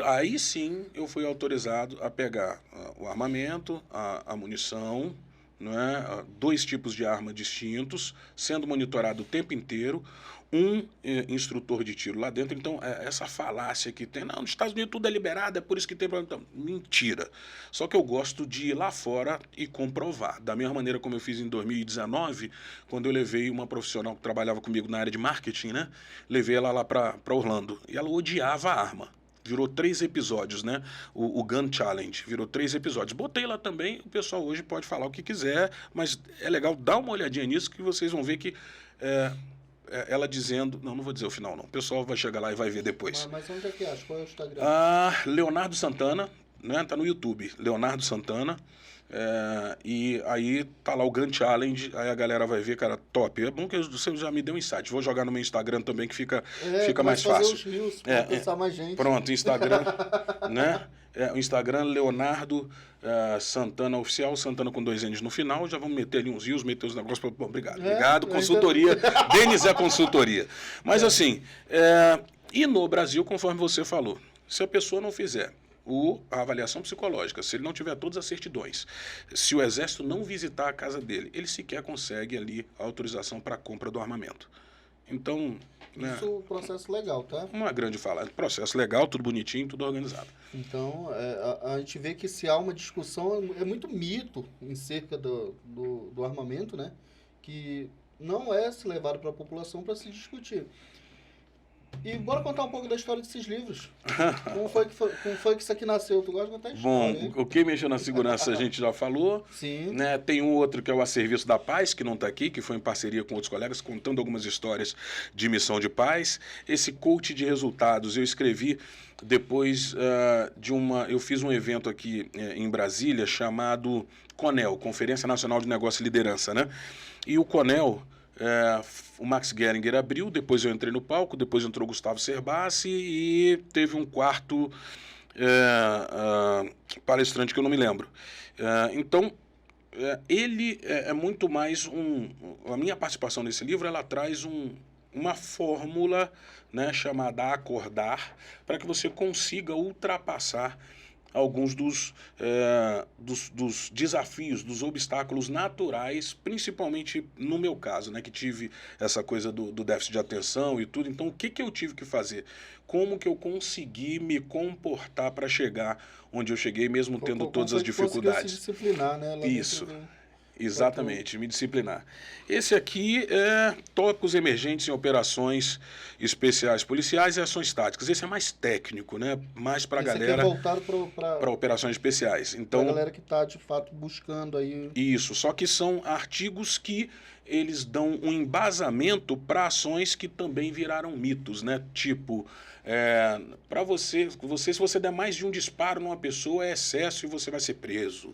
Aí sim eu fui autorizado a pegar o armamento, a munição, né, 2 tipos de arma distintos, sendo monitorado o tempo inteiro, um instrutor de tiro lá dentro. Então, essa falácia que tem, não, nos Estados Unidos tudo é liberado, é por isso que tem problema. Então, mentira. Só que eu gosto de ir lá fora e comprovar. Da mesma maneira como eu fiz em 2019, quando eu levei uma profissional que trabalhava comigo na área de marketing, né? Levei ela lá para Orlando. E ela odiava a arma. Virou 3 episódios, né? O Gun Challenge virou 3 episódios. Botei lá também, o pessoal hoje pode falar o que quiser, mas é legal dar uma olhadinha nisso que vocês vão ver que ela dizendo... Não vou dizer o final, não. O pessoal vai chegar lá e vai ver depois. Mas onde é que acha? Qual é o Instagram? Leonardo Santana, né? Tá no YouTube. Leonardo Santana. E aí tá lá o Gun Challenge, aí a galera vai ver, cara, top. É bom que você já me deu um insight. Vou jogar no meu Instagram também, que fica mais fácil. Os reels, pra alcançar mais gente. Pronto, Instagram, né? O Instagram Leonardo Santana Oficial, Santana com 2 N's no final. Já vamos meter ali uns rios, meter os negócios. Bom, obrigado, consultoria. Denis é consultoria. Mas assim, e no Brasil, conforme você falou, se a pessoa não fizer a avaliação psicológica, se ele não tiver todas as certidões, se o Exército não visitar a casa dele, ele sequer consegue ali a autorização para a compra do armamento. Então, Isso é o processo legal, tá? Uma grande fala. Processo legal, tudo bonitinho, tudo organizado. Então, a gente vê que se há uma discussão, é muito mito em cerca do armamento, né? Que não é se levado para a população para se discutir. E bora contar um pouco da história desses livros. Como foi que isso aqui nasceu? Tu gosta de contar a história, hein? Bom, o que mexeu na segurança a gente já falou. Sim. Né? Tem um outro que é o A Serviço da Paz, que não está aqui, que foi em parceria com outros colegas, contando algumas histórias de missão de paz. Esse coach de resultados eu escrevi depois eu fiz um evento aqui em Brasília chamado CONEL, Conferência Nacional de Negócio e Liderança, né? E o CONEL... o Max Geringer abriu, depois eu entrei no palco, depois entrou o Gustavo Cerbasi e teve um quarto palestrante que eu não me lembro. Então, ele é muito mais a minha participação nesse livro, ela traz uma fórmula, né, chamada Acordar, para que você consiga ultrapassar alguns dos desafios, dos obstáculos naturais, principalmente no meu caso, né, que tive essa coisa do déficit de atenção e tudo. Então, o que eu tive que fazer? Como que eu consegui me comportar para chegar onde eu cheguei, mesmo tendo todas as dificuldades? Se disciplinar, né? Isso. Exatamente, me disciplinar. Esse aqui é tópicos emergentes em operações especiais policiais e ações táticas. Esse é mais técnico, né? Mais para a galera... Esse aqui é voltado para operações especiais. Então, para a galera que está, de fato, buscando aí... Isso, só que são artigos que eles dão um embasamento para ações que também viraram mitos, né? Tipo... para você, se você der mais de um disparo numa pessoa, é excesso e você vai ser preso.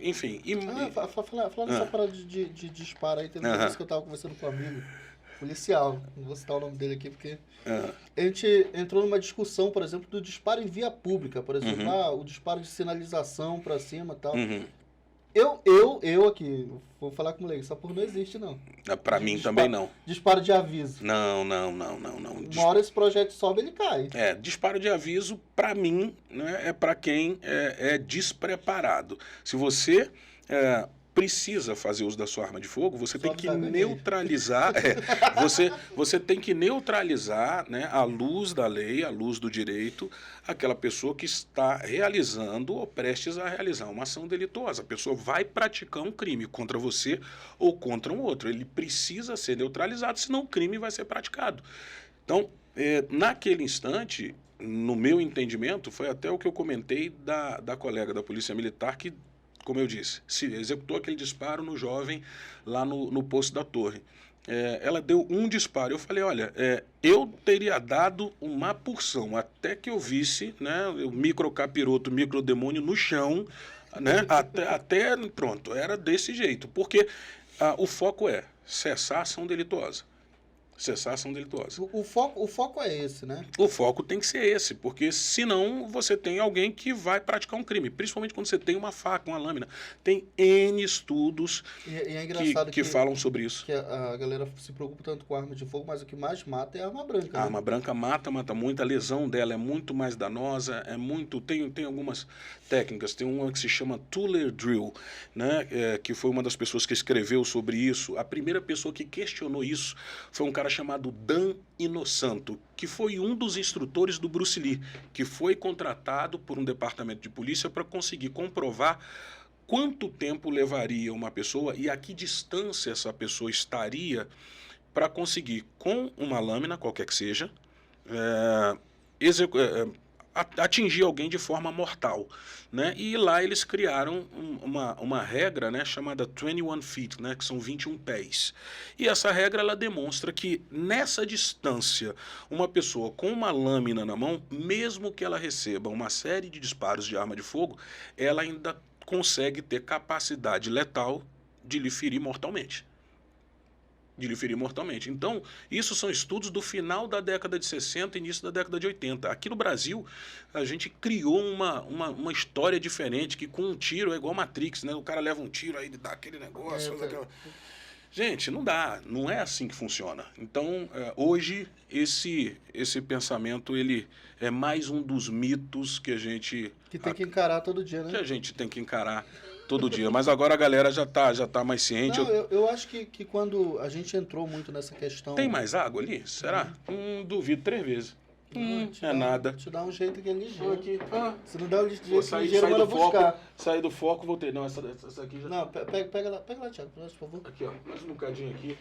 Enfim. Falando nessa parada de disparo aí, teve uma vez que eu estava conversando com um amigo policial, não vou citar o nome dele aqui, porque a gente entrou numa discussão, por exemplo, do disparo em via pública, por exemplo, o disparo de sinalização para cima e tal. Eu aqui, vou falar com o moleque, essa porra não existe, não. Para mim também não. Disparo de aviso. Não. Uma hora esse projeto sobe, ele cai. Disparo de aviso, para mim, né, é para quem é despreparado. Se você precisa fazer uso da sua arma de fogo, você tem que neutralizar, você tem que neutralizar, né, à luz da lei, à luz do direito, aquela pessoa que está realizando ou prestes a realizar uma ação delituosa. A pessoa vai praticar um crime contra você ou contra um outro. Ele precisa ser neutralizado, senão o crime vai ser praticado. Então, naquele instante, no meu entendimento, foi até o que eu comentei da colega da Polícia Militar que, como eu disse, se executou aquele disparo no jovem lá no posto da Torre. Ela deu um disparo. Eu falei, olha, eu teria dado uma porção até que eu visse, né, o microcapiroto, o microdemônio no chão, né, até pronto, era desse jeito. Porque o foco é cessar a ação delituosa. Cessar a ação delituosa. O foco é esse, né? O foco tem que ser esse, porque senão você tem alguém que vai praticar um crime, principalmente quando você tem uma faca, uma lâmina. Tem N estudos que falam sobre isso. Que a galera se preocupa tanto com a arma de fogo, mas o que mais mata é a arma branca. A arma branca mata muito, a lesão dela é muito mais danosa, tem algumas técnicas, tem uma que se chama Tuller Drill, né, que foi uma das pessoas que escreveu sobre isso. A primeira pessoa que questionou isso foi um cara chamado Dan Inosanto, que foi um dos instrutores do Bruce Lee, que foi contratado por um departamento de polícia para conseguir comprovar quanto tempo levaria uma pessoa e a que distância essa pessoa estaria para conseguir, com uma lâmina, qualquer que seja, atingir alguém de forma mortal, né? E lá eles criaram uma regra, né, chamada 21 feet, né, que são 21 pés. E essa regra ela demonstra que nessa distância, uma pessoa com uma lâmina na mão, mesmo que ela receba uma série de disparos de arma de fogo, ela ainda consegue ter capacidade letal de lhe ferir mortalmente. Então, isso são estudos do final da década de 60 e início da década de 80. Aqui no Brasil, a gente criou uma história diferente, que com um tiro é igual Matrix, né? O cara leva um tiro, aí ele dá aquele negócio, Gente, não dá, não é assim que funciona. Então, hoje, esse pensamento, ele é mais um dos mitos que a gente... Que tem que encarar todo dia, né? Que a gente tem que encarar todo dia. Mas agora a galera já tá mais ciente. Não, eu acho que quando a gente entrou muito nessa questão... Tem mais água ali? Será? Duvido 3 vezes. Nada. Te dá um jeito que é ligeiro. Aqui. Se não der um jeito ligeiro, manda buscar. Sair do foco, voltei. Não, essa aqui já... Não, pega lá, Thiago, por favor. Aqui, ó, mais um bocadinho aqui.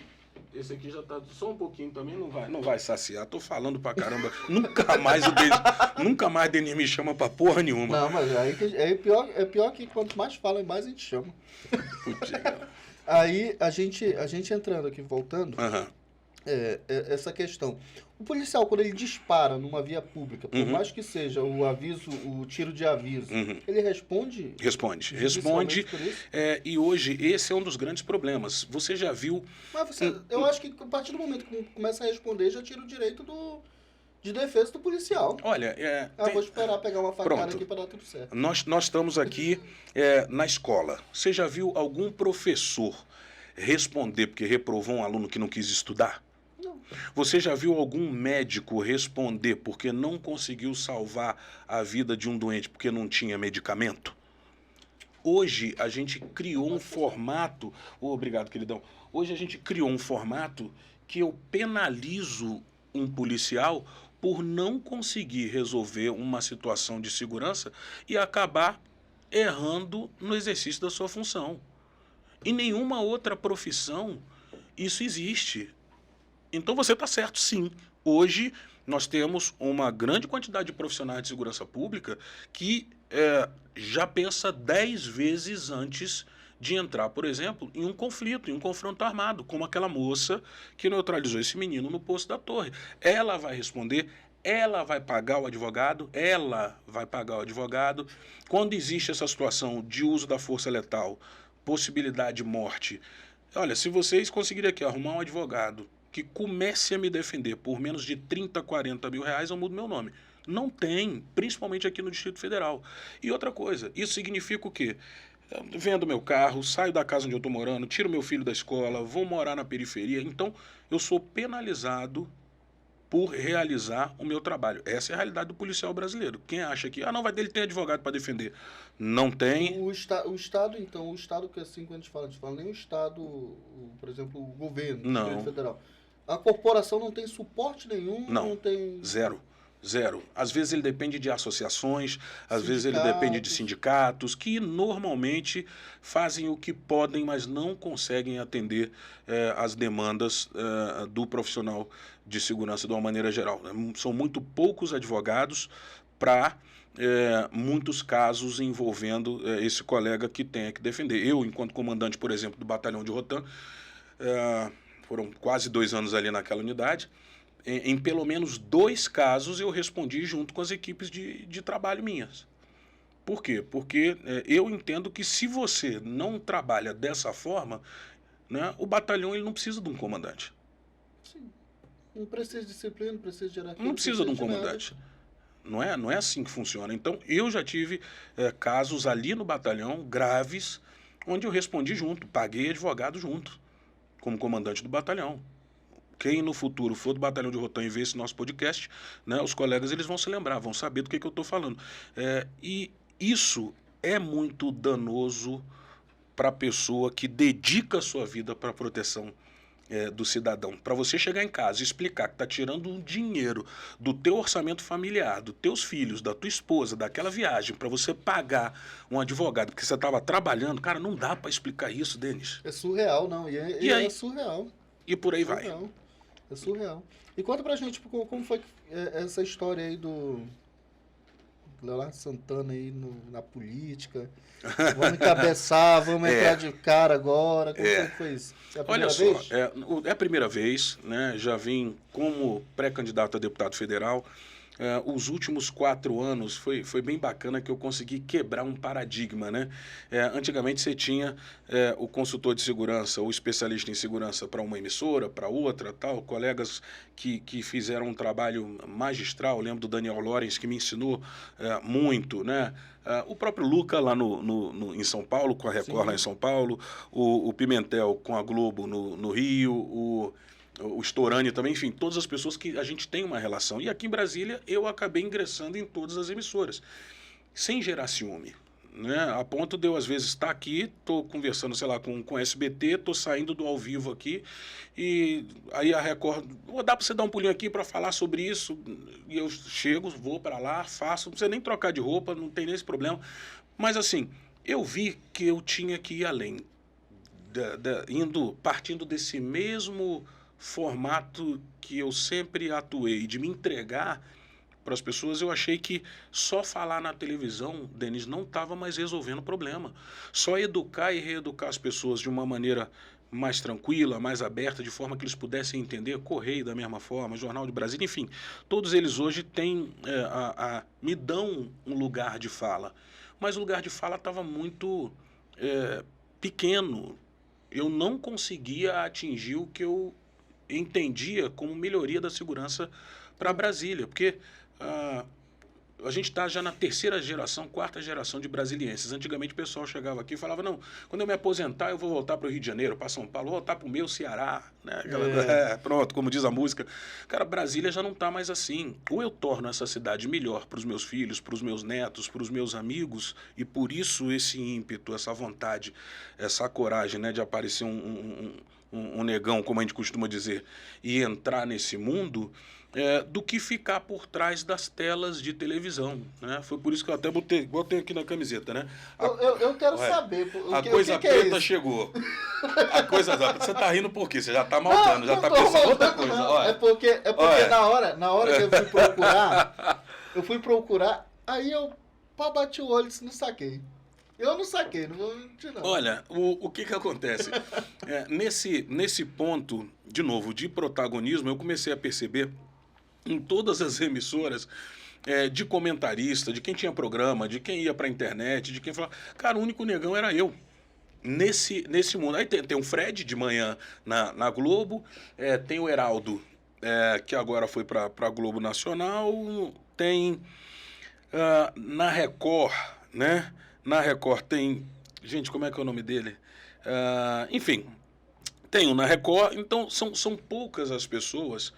Esse aqui já tá só um pouquinho também, não vai saciar. Tô falando pra caramba. Nunca mais o Denis me chama pra porra nenhuma. Não, mas aí é pior que quanto mais fala, mais a gente chama. Putz, aí a gente entrando aqui, voltando, Aham. Essa questão. O policial, quando ele dispara numa via pública, por mais que seja o aviso, o tiro de aviso, ele responde? Responde. Por isso? E hoje esse é um dos grandes problemas. Você já viu... Mas eu acho que a partir do momento que começa a responder, já tira o direito de defesa do policial. Olha, vou esperar pegar uma facada Pronto. aqui para dar tudo certo. Nós estamos aqui na escola. Você já viu algum professor responder porque reprovou um aluno que não quis estudar? Não. Você já viu algum médico responder porque não conseguiu salvar a vida de um doente porque não tinha medicamento? Hoje a gente criou um formato... obrigado, queridão. Hoje a gente criou um formato que eu penalizo um policial por não conseguir resolver uma situação de segurança e acabar errando no exercício da sua função. Em nenhuma outra profissão isso existe. Então você está certo, sim. Hoje nós temos uma grande quantidade de profissionais de segurança pública que já pensa 10 vezes antes de entrar, por exemplo, em um conflito, em um confronto armado, como aquela moça que neutralizou esse menino no posto da Torre. Ela vai responder, ela vai pagar o advogado, Quando existe essa situação de uso da força letal, possibilidade de morte, olha, se vocês conseguirem aqui arrumar um advogado que comece a me defender por menos de 30, 40 mil reais, eu mudo meu nome. Não tem, principalmente aqui no Distrito Federal. E outra coisa, isso significa o quê? Eu vendo meu carro, saio da casa onde eu estou morando, tiro meu filho da escola, vou morar na periferia. Então, eu sou penalizado por realizar o meu trabalho. Essa é a realidade do policial brasileiro. Quem acha que, ele tem advogado para defender. Não tem. O Estado, então, que assim, quando a gente fala nem o Estado, por exemplo, o governo, o governo federal. A corporação não tem suporte nenhum? Não tem... Zero. Às vezes ele depende de associações, às vezes ele depende de sindicatos, que normalmente fazem o que podem, mas não conseguem atender as demandas do profissional de segurança de uma maneira geral. São muito poucos advogados para muitos casos envolvendo esse colega que tenha que defender. Eu, enquanto comandante, por exemplo, do batalhão de Rotan, foram quase 2 anos ali naquela unidade. Em pelo menos 2 casos eu respondi junto com as equipes de trabalho minhas. Por quê? Porque eu entendo que se você não trabalha dessa forma, né, o batalhão ele não precisa de um comandante. Sim. Não precisa de disciplina, não precisa de hierarquia. Não precisa de um comandante. Não é assim que funciona. Então, eu já tive casos ali no batalhão, graves, onde eu respondi junto, paguei advogado junto, como comandante do batalhão. Quem no futuro for do Batalhão de Rotan e ver esse nosso podcast, né, os colegas eles vão se lembrar, vão saber do que eu estou falando. E isso é muito danoso para a pessoa que dedica a sua vida para a proteção do cidadão. Para você chegar em casa e explicar que está tirando um dinheiro do teu orçamento familiar, dos teus filhos, da tua esposa, daquela viagem, para você pagar um advogado porque você estava trabalhando, cara, não dá para explicar isso, Denis. É surreal, não. E aí? É surreal. E por aí vai. É surreal. E conta pra gente como foi essa história aí do Leonardo Santana aí na política. Vamos encabeçar, vamos entrar de cara agora. Como foi isso? É a primeira vez? É a primeira vez, né? Já vim como pré-candidato a deputado federal. os últimos 4 anos foi bem bacana que eu consegui quebrar um paradigma, né? Antigamente você tinha o consultor de segurança, o especialista em segurança para uma emissora, para outra, tal, colegas que fizeram um trabalho magistral. Eu lembro do Daniel Lawrence, que me ensinou muito, né? O próprio Luca lá em São Paulo, com a Record lá em São Paulo, o Pimentel com a Globo no Rio, o Storani também, enfim, todas as pessoas que a gente tem uma relação. E aqui em Brasília eu acabei ingressando em todas as emissoras, sem gerar ciúme. Né? A ponto de eu, às vezes, estar aqui, estou conversando, sei lá, com SBT, estou saindo do ao vivo aqui, e aí a Record, dá para você dar um pulinho aqui para falar sobre isso, e eu chego, vou para lá, faço, não precisa nem trocar de roupa, não tem nem esse problema. Mas, assim, eu vi que eu tinha que ir além, partindo desse mesmo formato que eu sempre atuei, de me entregar para as pessoas. Eu achei que só falar na televisão, Denis, não estava mais resolvendo o problema. Só educar e reeducar as pessoas de uma maneira mais tranquila, mais aberta, de forma que eles pudessem entender, Correio da mesma forma, Jornal de Brasília, enfim, todos eles hoje têm, me dão um lugar de fala. Mas o lugar de fala estava muito pequeno. Eu não conseguia atingir o que eu entendia como melhoria da segurança para Brasília, porque a gente está já na 3ª geração, 4ª geração de brasilienses. Antigamente o pessoal chegava aqui e falava, não, quando eu me aposentar eu vou voltar para o Rio de Janeiro, para São Paulo, vou voltar para o meu Ceará, né? Pronto, como diz a música. Cara, Brasília já não está mais assim. Ou eu torno essa cidade melhor para os meus filhos, para os meus netos, para os meus amigos, e por isso esse ímpeto, essa vontade, essa coragem, né, de aparecer um negão, como a gente costuma dizer, e entrar nesse mundo, do que ficar por trás das telas de televisão, né? Foi por isso que eu até botei aqui na camiseta, né? Eu quero saber. A coisa preta chegou. A coisa você tá rindo por quê? Você já tá maltando, já tá pensando outra coisa. Olha. É porque na hora que eu fui procurar, aí eu bati o olho e não saquei. Eu não saquei, não vou mentir não. Olha, o que acontece? Nesse ponto, de novo, de protagonismo, eu comecei a perceber em todas as emissoras, de comentarista, de quem tinha programa, de quem ia pra internet, de quem falava... Cara, o único negão era eu. Nesse mundo. Aí tem o Fred, de manhã, na Globo, tem o Heraldo, que agora foi pra Globo Nacional, tem na Record, né? Na Record tem... Gente, como é que é o nome dele? Enfim, tem o na Record. Então, são poucas as pessoas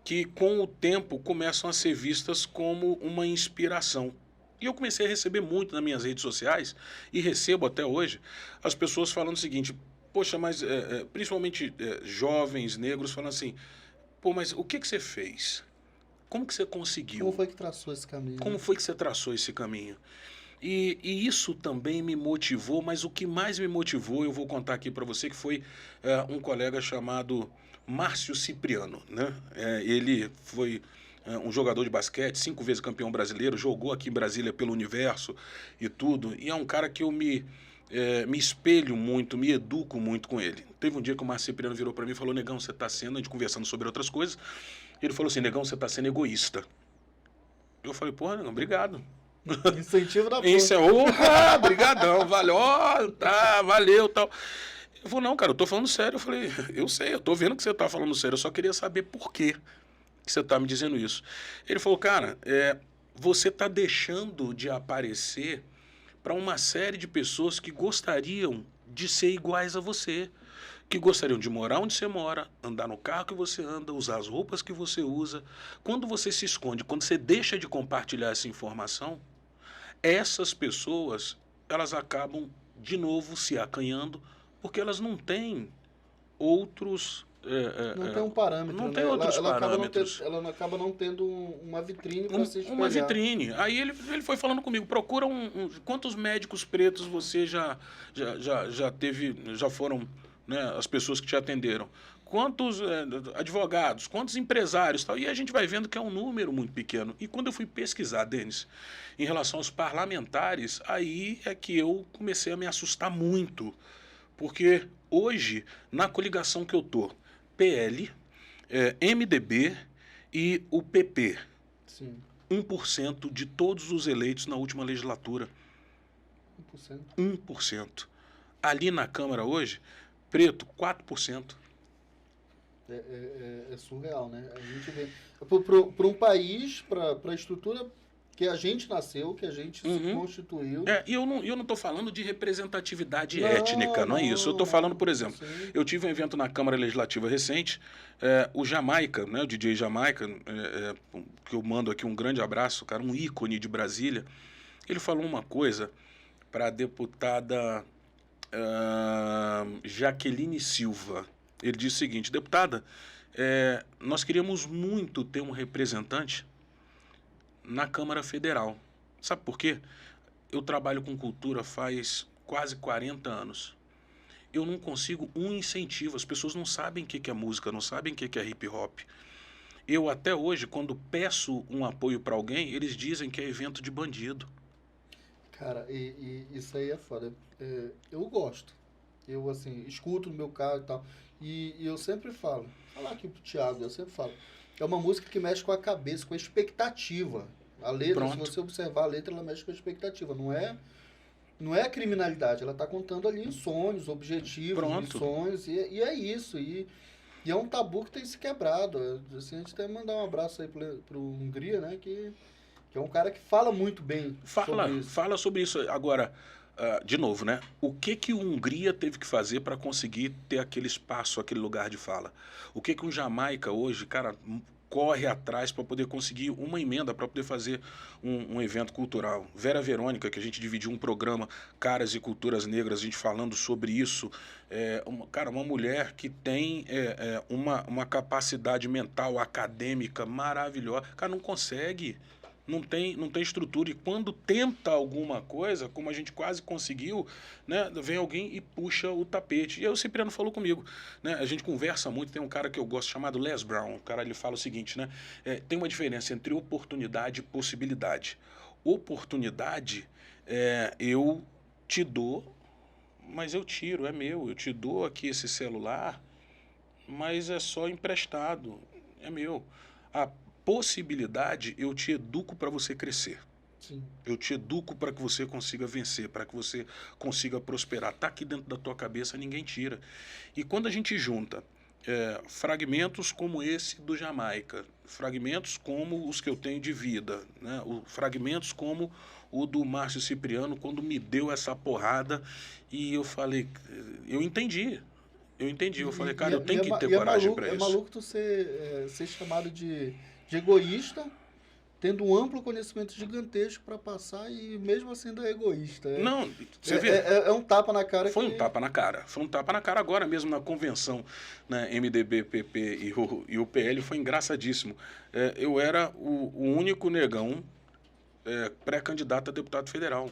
que, com o tempo, começam a ser vistas como uma inspiração. E eu comecei a receber muito nas minhas redes sociais, e recebo até hoje, as pessoas falando o seguinte, poxa, mas principalmente jovens, negros, falando assim, pô, mas o que você fez? Como que você conseguiu? Como foi que traçou esse caminho? Como foi que você traçou esse caminho? E isso também me motivou, mas o que mais me motivou, eu vou contar aqui para você, que foi um colega chamado Márcio Cipriano, né? Ele foi um jogador de basquete, 5 vezes campeão brasileiro, jogou aqui em Brasília pelo Universo e tudo, e é um cara que eu me espelho muito, me educo muito com ele. Teve um dia que o Márcio Cipriano virou para mim e falou, negão, você está sendo, a gente conversando sobre outras coisas, ele falou assim, negão, você está sendo egoísta. Eu falei, porra, negão, obrigado. Incentivo da porra. Isso brigadão, valeu, valeu, tal. Eu falei, não, cara, eu tô falando sério. Eu falei, eu sei, eu tô vendo que você tá falando sério, eu só queria saber por quê que você tá me dizendo isso. Ele falou, cara, você tá deixando de aparecer para uma série de pessoas que gostariam de ser iguais a você, que gostariam de morar onde você mora, andar no carro que você anda, usar as roupas que você usa. Quando você se esconde, quando você deixa de compartilhar essa informação, essas pessoas, elas acabam de novo se acanhando, porque elas não têm outros... não tem um parâmetro. Não tem outros parâmetros. Ela acaba não tendo uma vitrine para se espelhar. Uma vitrine. Aí ele foi falando comigo, procura quantos médicos pretos você já teve, já foram, né, as pessoas que te atenderam. Quantos advogados, quantos empresários, tal. E a gente vai vendo que é um número muito pequeno. E quando eu fui pesquisar, Denis, em relação aos parlamentares, aí é que eu comecei a me assustar muito. Porque hoje, na coligação que eu tô, PL, MDB e o PP. Sim. 1% de todos os eleitos na última legislatura. 1%. 1%. Ali na Câmara hoje, preto, 4%. É surreal, né? A gente vê. Para um país, para a estrutura que a gente nasceu, que a gente se constituiu. E eu não estou falando de representatividade étnica, não é isso. Eu estou falando, por exemplo, eu tive um evento na Câmara Legislativa recente, o Jamaica, né, o DJ Jamaica, que eu mando aqui um grande abraço, cara, um ícone de Brasília, ele falou uma coisa para a deputada Jaqueline Silva. Ele disse o seguinte: deputada, nós queríamos muito ter um representante na Câmara Federal. Sabe por quê? Eu trabalho com cultura faz quase 40 anos. Eu não consigo um incentivo. As pessoas não sabem o que é música, não sabem o que é hip hop. Eu até hoje, quando peço um apoio para alguém, eles dizem que é evento de bandido. Cara, e isso aí é foda. Eu gosto. Eu, assim, escuto no meu carro e tal. E eu sempre falo, falar aqui pro Thiago, eu sempre falo, é uma música que mexe com a cabeça, com a expectativa. A letra, se você observar a letra, ela mexe com a expectativa. Não é a criminalidade, ela tá contando ali sonhos, objetivos, missões, e é isso. E é um tabu que tem se quebrado. Assim, a gente tem que mandar um abraço aí pro Hungria, né, que é um cara que fala muito bem sobre isso. Fala sobre isso. Agora, de novo, né? O que o Hungria teve que fazer para conseguir ter aquele espaço, aquele lugar de fala? O que um Jamaica hoje, cara, corre atrás para poder conseguir uma emenda para poder fazer um evento cultural? Vera Verônica, que a gente dividiu um programa, Caras e Culturas Negras, a gente falando sobre isso. Uma mulher que tem uma capacidade mental, acadêmica maravilhosa. Cara, não consegue. Não tem estrutura. E quando tenta alguma coisa, como a gente quase conseguiu, né, vem alguém e puxa o tapete. E aí o Cipriano falou comigo, né, a gente conversa muito, tem um cara que eu gosto chamado Les Brown. O cara, ele fala o seguinte, né, tem uma diferença entre oportunidade e possibilidade. Oportunidade, eu te dou, mas eu tiro, é meu. Eu te dou aqui esse celular, mas é só emprestado, é meu. A possibilidade, eu te educo para você crescer. Sim. Eu te educo para que você consiga vencer, para que você consiga prosperar. Está aqui dentro da tua cabeça, ninguém tira. E quando a gente junta fragmentos como esse do Jamaica, fragmentos como os que eu tenho de vida, né? Fragmentos como o do Márcio Cipriano, quando me deu essa porrada, e eu falei, eu entendi. Eu falei, cara, eu tenho que ter coragem para isso. É maluco tu ser chamado de egoísta, tendo um amplo conhecimento gigantesco para passar e mesmo assim ainda é egoísta. Não, você vê. É um tapa na cara. Foi um tapa na cara. Foi um tapa na cara agora mesmo na convenção, né, MDB, PP e o PL, foi engraçadíssimo. Eu era o único negão pré-candidato a deputado federal.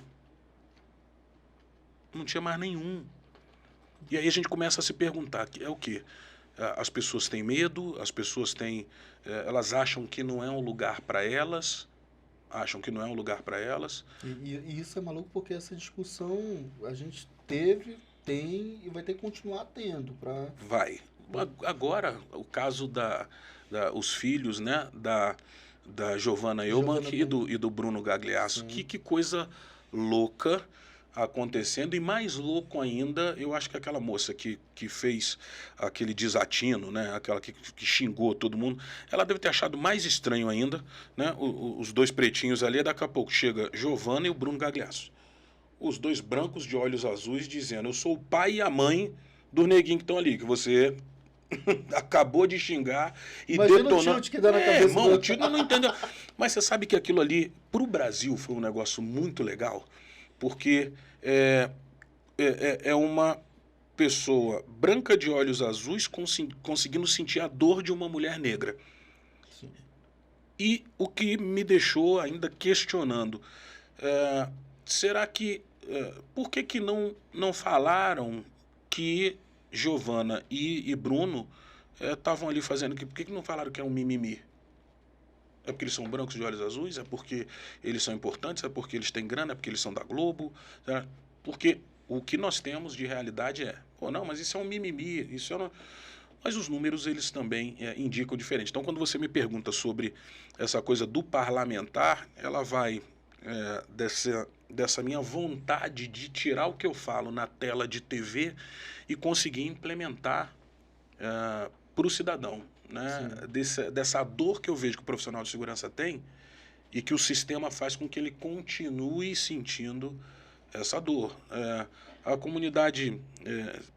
Não tinha mais nenhum. E aí a gente começa a se perguntar, é o quê? As pessoas têm medo, as pessoas têm... elas acham que não é um lugar para elas, E isso é maluco porque essa discussão a gente teve, tem e vai ter que continuar tendo. Vai. Agora, o caso os filhos, né, da Giovanna Eubank e do Bruno Gagliasso. Que coisa louca acontecendo, e mais louco ainda, eu acho que aquela moça que fez aquele desatino, né, aquela que xingou todo mundo, ela deve ter achado mais estranho ainda, né, os dois pretinhos ali, daqui a pouco chega Giovanna e o Bruno Gagliasso, os dois brancos de olhos azuis, dizendo, eu sou o pai e a mãe do neguinho que estão ali, que você acabou de xingar e detonou. Imagina o tilt que dá na cabeça irmão, o tilt não entendeu. Mas você sabe que aquilo ali, pro Brasil, foi um negócio muito legal, porque é uma pessoa branca de olhos azuis conseguindo sentir a dor de uma mulher negra. Sim. E o que me deixou ainda questionando, será que... por que não falaram que Giovanna e Bruno estavam ali fazendo... Por que não falaram que é um mimimi? É porque eles são brancos de olhos azuis? É porque eles são importantes? É porque eles têm grana? É porque eles são da Globo? Porque o que nós temos de realidade não, mas isso é um mimimi. mas os números eles também indicam diferente. Então, quando você me pergunta sobre essa coisa do parlamentar, ela vai dessa minha vontade de tirar o que eu falo na tela de TV e conseguir implementar para o cidadão, né? Dessa dor que eu vejo que o profissional de segurança tem e que o sistema faz com que ele continue sentindo essa dor. A comunidade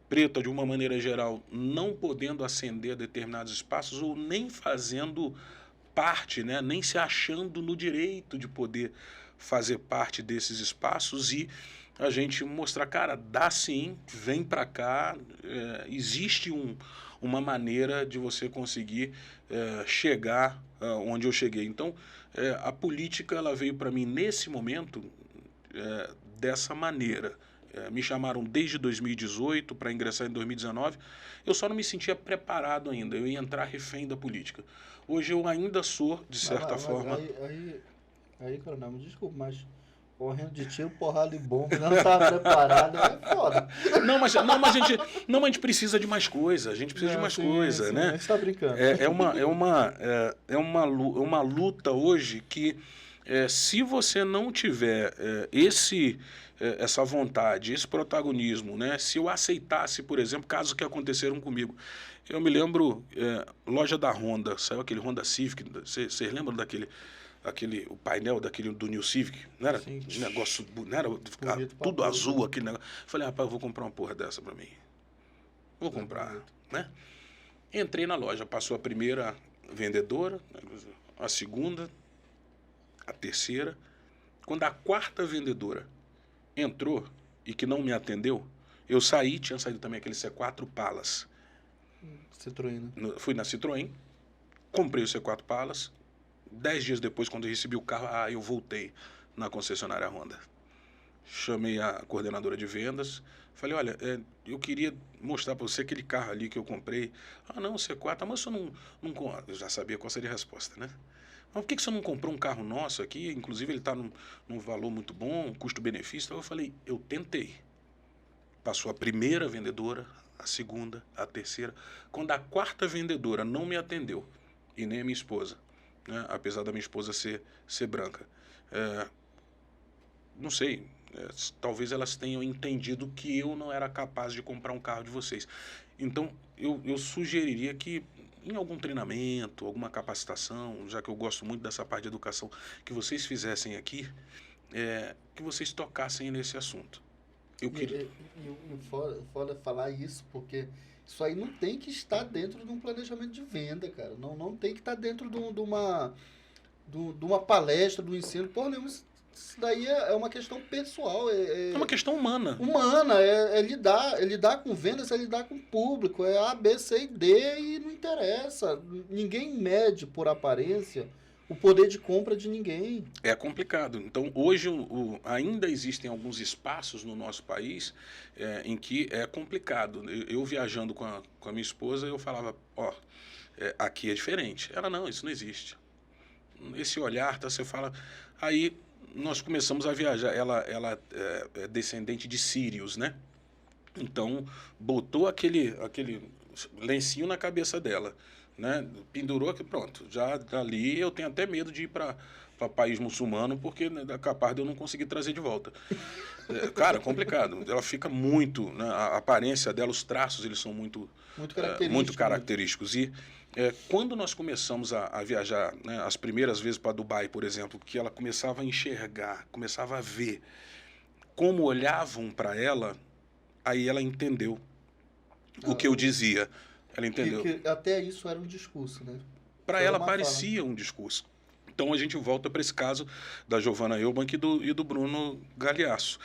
preta, de uma maneira geral, não podendo ascender a determinados espaços ou nem fazendo parte, né? Nem se achando no direito de poder fazer parte desses espaços e a gente mostrar, cara, dá sim, vem para cá, existe uma maneira de você conseguir chegar onde eu cheguei. Então, a política ela veio para mim nesse momento dessa maneira. Me chamaram desde 2018 para ingressar em 2019. Eu só não me sentia preparado ainda. Eu ia entrar refém da política. Hoje eu ainda sou, de certa forma... Aí, coronel, me desculpa, mas correndo de tiro, porrada e bomba, não estava preparado, é foda. Mas a gente precisa de mais coisa. A gente precisa de mais coisa, né? A gente está brincando. É uma luta hoje que, se você não tiver essa vontade, esse protagonismo, né? Se eu aceitasse, por exemplo, casos que aconteceram comigo. Eu me lembro, loja da Honda, saiu aquele Honda Civic, vocês lembram o painel do New Civic? Não era um negócio, não era tudo azul, aquele negócio. Falei, rapaz, eu vou comprar uma porra dessa pra mim. Vou comprar, né? Entrei na loja, passou a primeira vendedora, a segunda, a terceira. Quando a quarta vendedora entrou e que não me atendeu, eu saí, tinha saído também aquele C4 Palas. Citroën, né? Fui na Citroën, comprei o C4 Palas. 10 dias depois, quando eu recebi o carro, eu voltei na concessionária Honda. Chamei a coordenadora de vendas, falei, olha, eu queria mostrar para você aquele carro ali que eu comprei. Não, C4, mas você não... Eu já sabia qual seria a resposta, né? Mas por que você não comprou um carro nosso aqui? Inclusive ele está num valor muito bom, custo-benefício. Então eu falei, eu tentei. Passou a primeira vendedora, a segunda, a terceira. Quando a quarta vendedora não me atendeu, e nem a minha esposa, né? Apesar da minha esposa ser branca, não sei, talvez elas tenham entendido que eu não era capaz de comprar um carro de vocês. Então eu sugeriria que em algum treinamento, alguma capacitação, já que eu gosto muito dessa parte de educação, que vocês fizessem aqui, que vocês tocassem nesse assunto. E foda falar isso, porque isso aí não tem que estar dentro de um planejamento de venda, cara. Não tem que estar dentro de uma palestra, do ensino. Porra, nenhuma, isso daí é uma questão pessoal. É uma questão humana. É lidar com vendas, é lidar com o público. É A, B, C e D e não interessa. Ninguém mede por aparência o poder de compra de ninguém. É complicado. Então, hoje ainda existem alguns espaços no nosso país em que é complicado. Eu viajando com a minha esposa, eu falava, aqui é diferente. Ela, não, isso não existe. Esse olhar, você fala... Aí, nós começamos a viajar. Ela é descendente de sírios, né? Então, botou aquele lencinho na cabeça dela, né? Pendurou aqui, pronto. Já ali eu tenho até medo de ir para país muçulmano, porque é capaz de eu não conseguir trazer de volta. Cara, é complicado. Ela fica muito, né? A aparência dela, os traços, eles são muito característicos. E quando nós começamos a viajar, né, as primeiras vezes para Dubai, por exemplo, que ela começava a enxergar, começava a ver como olhavam para ela, aí ela entendeu o que eu dizia. Ela entendeu. Que até isso era um discurso, né? Para ela parecia um discurso. Então a gente volta para esse caso da Giovanna Eubank e do Bruno Galhaço.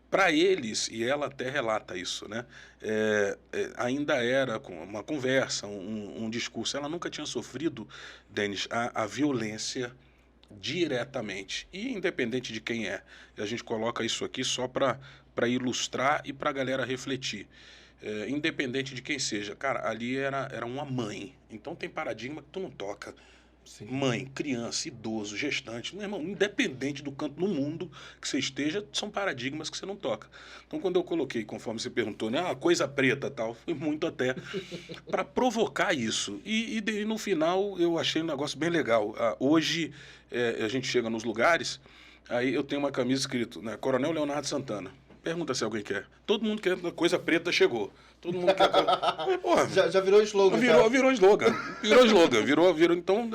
Para eles, e ela até relata isso, né? Ainda era uma conversa, um discurso. Ela nunca tinha sofrido, Denis, a violência diretamente, e independente de quem é. A gente coloca isso aqui só para ilustrar e para a galera refletir. Independente de quem seja. Cara, ali era uma mãe. Então tem paradigma que tu não toca. Sim. Mãe, criança, idoso, gestante, meu irmão, independente do canto no mundo que você esteja, são paradigmas que você não toca. Então, quando eu coloquei, conforme você perguntou, né, coisa preta tal, foi muito até para provocar isso. E no final eu achei um negócio bem legal. Hoje a gente chega nos lugares, aí eu tenho uma camisa escrito, né, Coronel Leonardo Santana. Pergunta se alguém quer. Todo mundo quer, coisa preta chegou. Todo mundo quer. Porra, já virou slogan. virou slogan. Virou slogan. Virou. Então,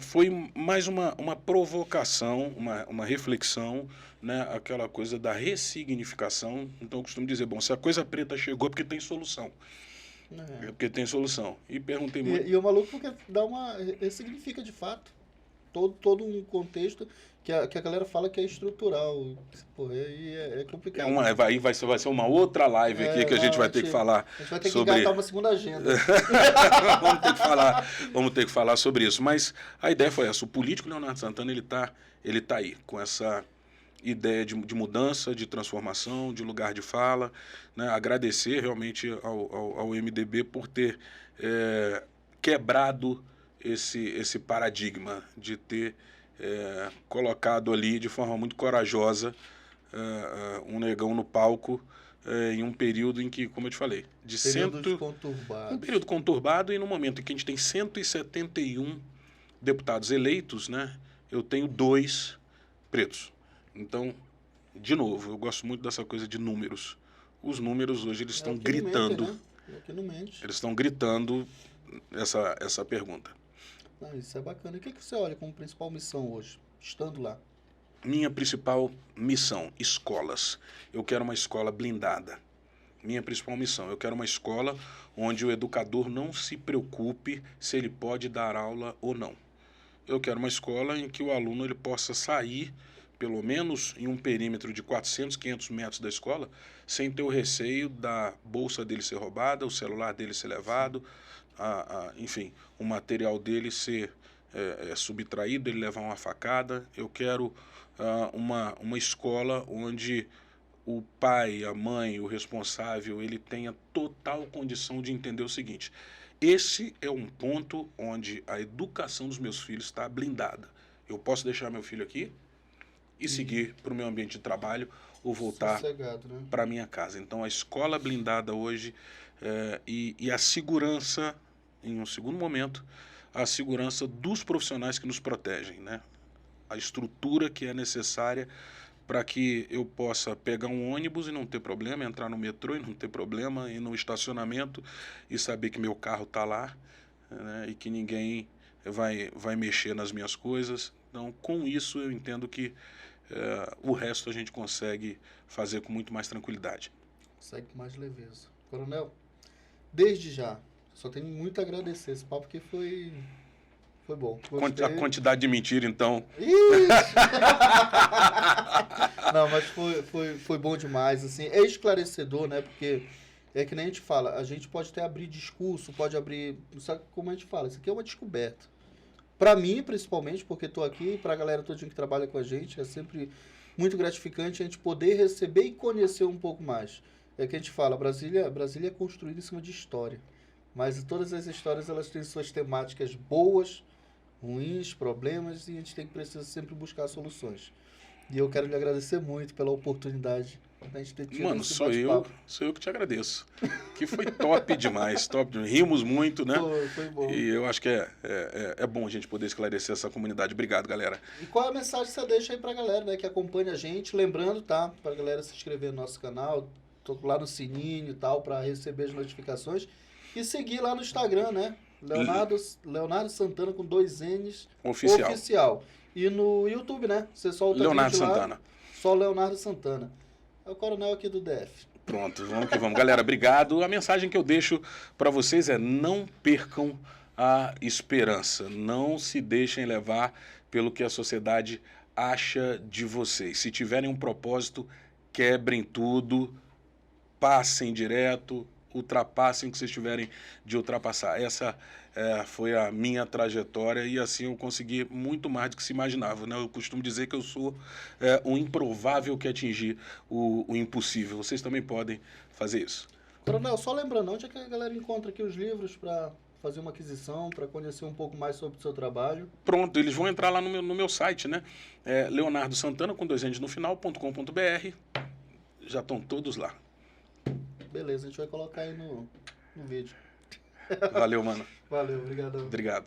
foi mais uma provocação, uma reflexão, né? Aquela coisa da ressignificação. Então, eu costumo dizer, bom, se a coisa preta chegou é porque tem solução. É porque tem solução. E perguntei muito. E o maluco porque ressignifica de fato todo um contexto que a galera fala que é estrutural. Porra, aí é complicado. Aí vai ser uma outra live aqui que a gente vai ter que falar. A gente vai ter sobre... que engatar uma segunda agenda. vamos ter que falar sobre isso. Mas a ideia foi essa. O político Leonardo Santana, ele tá aí, com essa ideia de mudança, de transformação, de lugar de fala. Né? Agradecer realmente ao MDB por ter quebrado esse paradigma de ter colocado ali de forma muito corajosa um negão no palco em um período em que, como eu te falei, um período conturbado e no momento em que a gente tem 171 deputados eleitos, né, eu tenho 2 pretos. Então, de novo, eu gosto muito dessa coisa de números. Os números hoje eles estão gritando. Mente, né? É que não mente. Eles estão gritando essa pergunta. Isso é bacana. E o que você olha como principal missão hoje, estando lá? Minha principal missão, escolas. Eu quero uma escola blindada. Minha principal missão, eu quero uma escola onde o educador não se preocupe se ele pode dar aula ou não. Eu quero uma escola em que o aluno ele possa sair, pelo menos em um perímetro de 400, 500 metros da escola, sem ter o receio da bolsa dele ser roubada, o celular dele ser levado, enfim, o material dele ser subtraído, ele levar uma facada. Eu quero uma escola onde o pai, a mãe, o responsável, ele tenha total condição de entender o seguinte: esse é um ponto onde a educação dos meus filhos está blindada. Eu posso deixar meu filho aqui e seguir para o meu ambiente de trabalho ou voltar para a minha casa. Então, a escola blindada hoje e a segurança, em um segundo momento, a segurança dos profissionais que nos protegem, né? A estrutura que é necessária para que eu possa pegar um ônibus e não ter problema, entrar no metrô e não ter problema, ir no estacionamento e saber que meu carro está lá, né? E que ninguém vai mexer nas minhas coisas. Então, com isso, eu entendo que o resto a gente consegue fazer com muito mais tranquilidade. Consegue com mais leveza. Coronel, desde já, só tenho muito a agradecer esse papo, porque foi bom. Gostei. A quantidade de mentira, então... Não, mas foi bom demais, assim. É esclarecedor, né? Porque é que nem a gente fala, a gente pode até abrir discurso, pode abrir... Sabe como a gente fala? Isso aqui é uma descoberta. Para mim, principalmente, porque estou aqui, para a galera todinha que trabalha com a gente, é sempre muito gratificante a gente poder receber e conhecer um pouco mais. É que a gente fala, Brasília é construída em cima de história. Mas todas as histórias, elas têm suas temáticas boas, ruins, problemas, e a gente precisa sempre buscar soluções. E eu quero lhe agradecer muito pela oportunidade da gente ter tido. Mano, sou eu que te agradeço. Que foi top demais, top. Rimos muito, né? Foi bom. E eu acho que é bom a gente poder esclarecer essa comunidade. Obrigado, galera. E qual é a mensagem que você deixa aí pra galera, né, que acompanha a gente? Lembrando, tá? Pra galera se inscrever no nosso canal, tô lá no sininho e tal, pra receber as notificações. E seguir lá no Instagram, né? Leonardo Santana com 2 N's. Oficial. E no YouTube, né? Você solta Leonardo Santana. Só Leonardo Santana. É o coronel aqui do DF. Pronto, vamos que vamos. Galera, obrigado. A mensagem que eu deixo para vocês é: não percam a esperança. Não se deixem levar pelo que a sociedade acha de vocês. Se tiverem um propósito, quebrem tudo, passem direto, ultrapassem o que vocês tiverem de ultrapassar. Essa foi a minha trajetória e assim eu consegui muito mais do que se imaginava, né? Eu costumo dizer que eu sou um improvável que atingir o impossível. Vocês também podem fazer isso. Coronel, só lembrando, onde é que a galera encontra aqui os livros para fazer uma aquisição, para conhecer um pouco mais sobre o seu trabalho? Pronto, eles vão entrar lá no meu site, né? Leonardo Santana, com 2 N's no final.com.br. Já estão todos lá. Beleza, a gente vai colocar aí no vídeo. Valeu, mano. Valeu, obrigadão. Obrigado.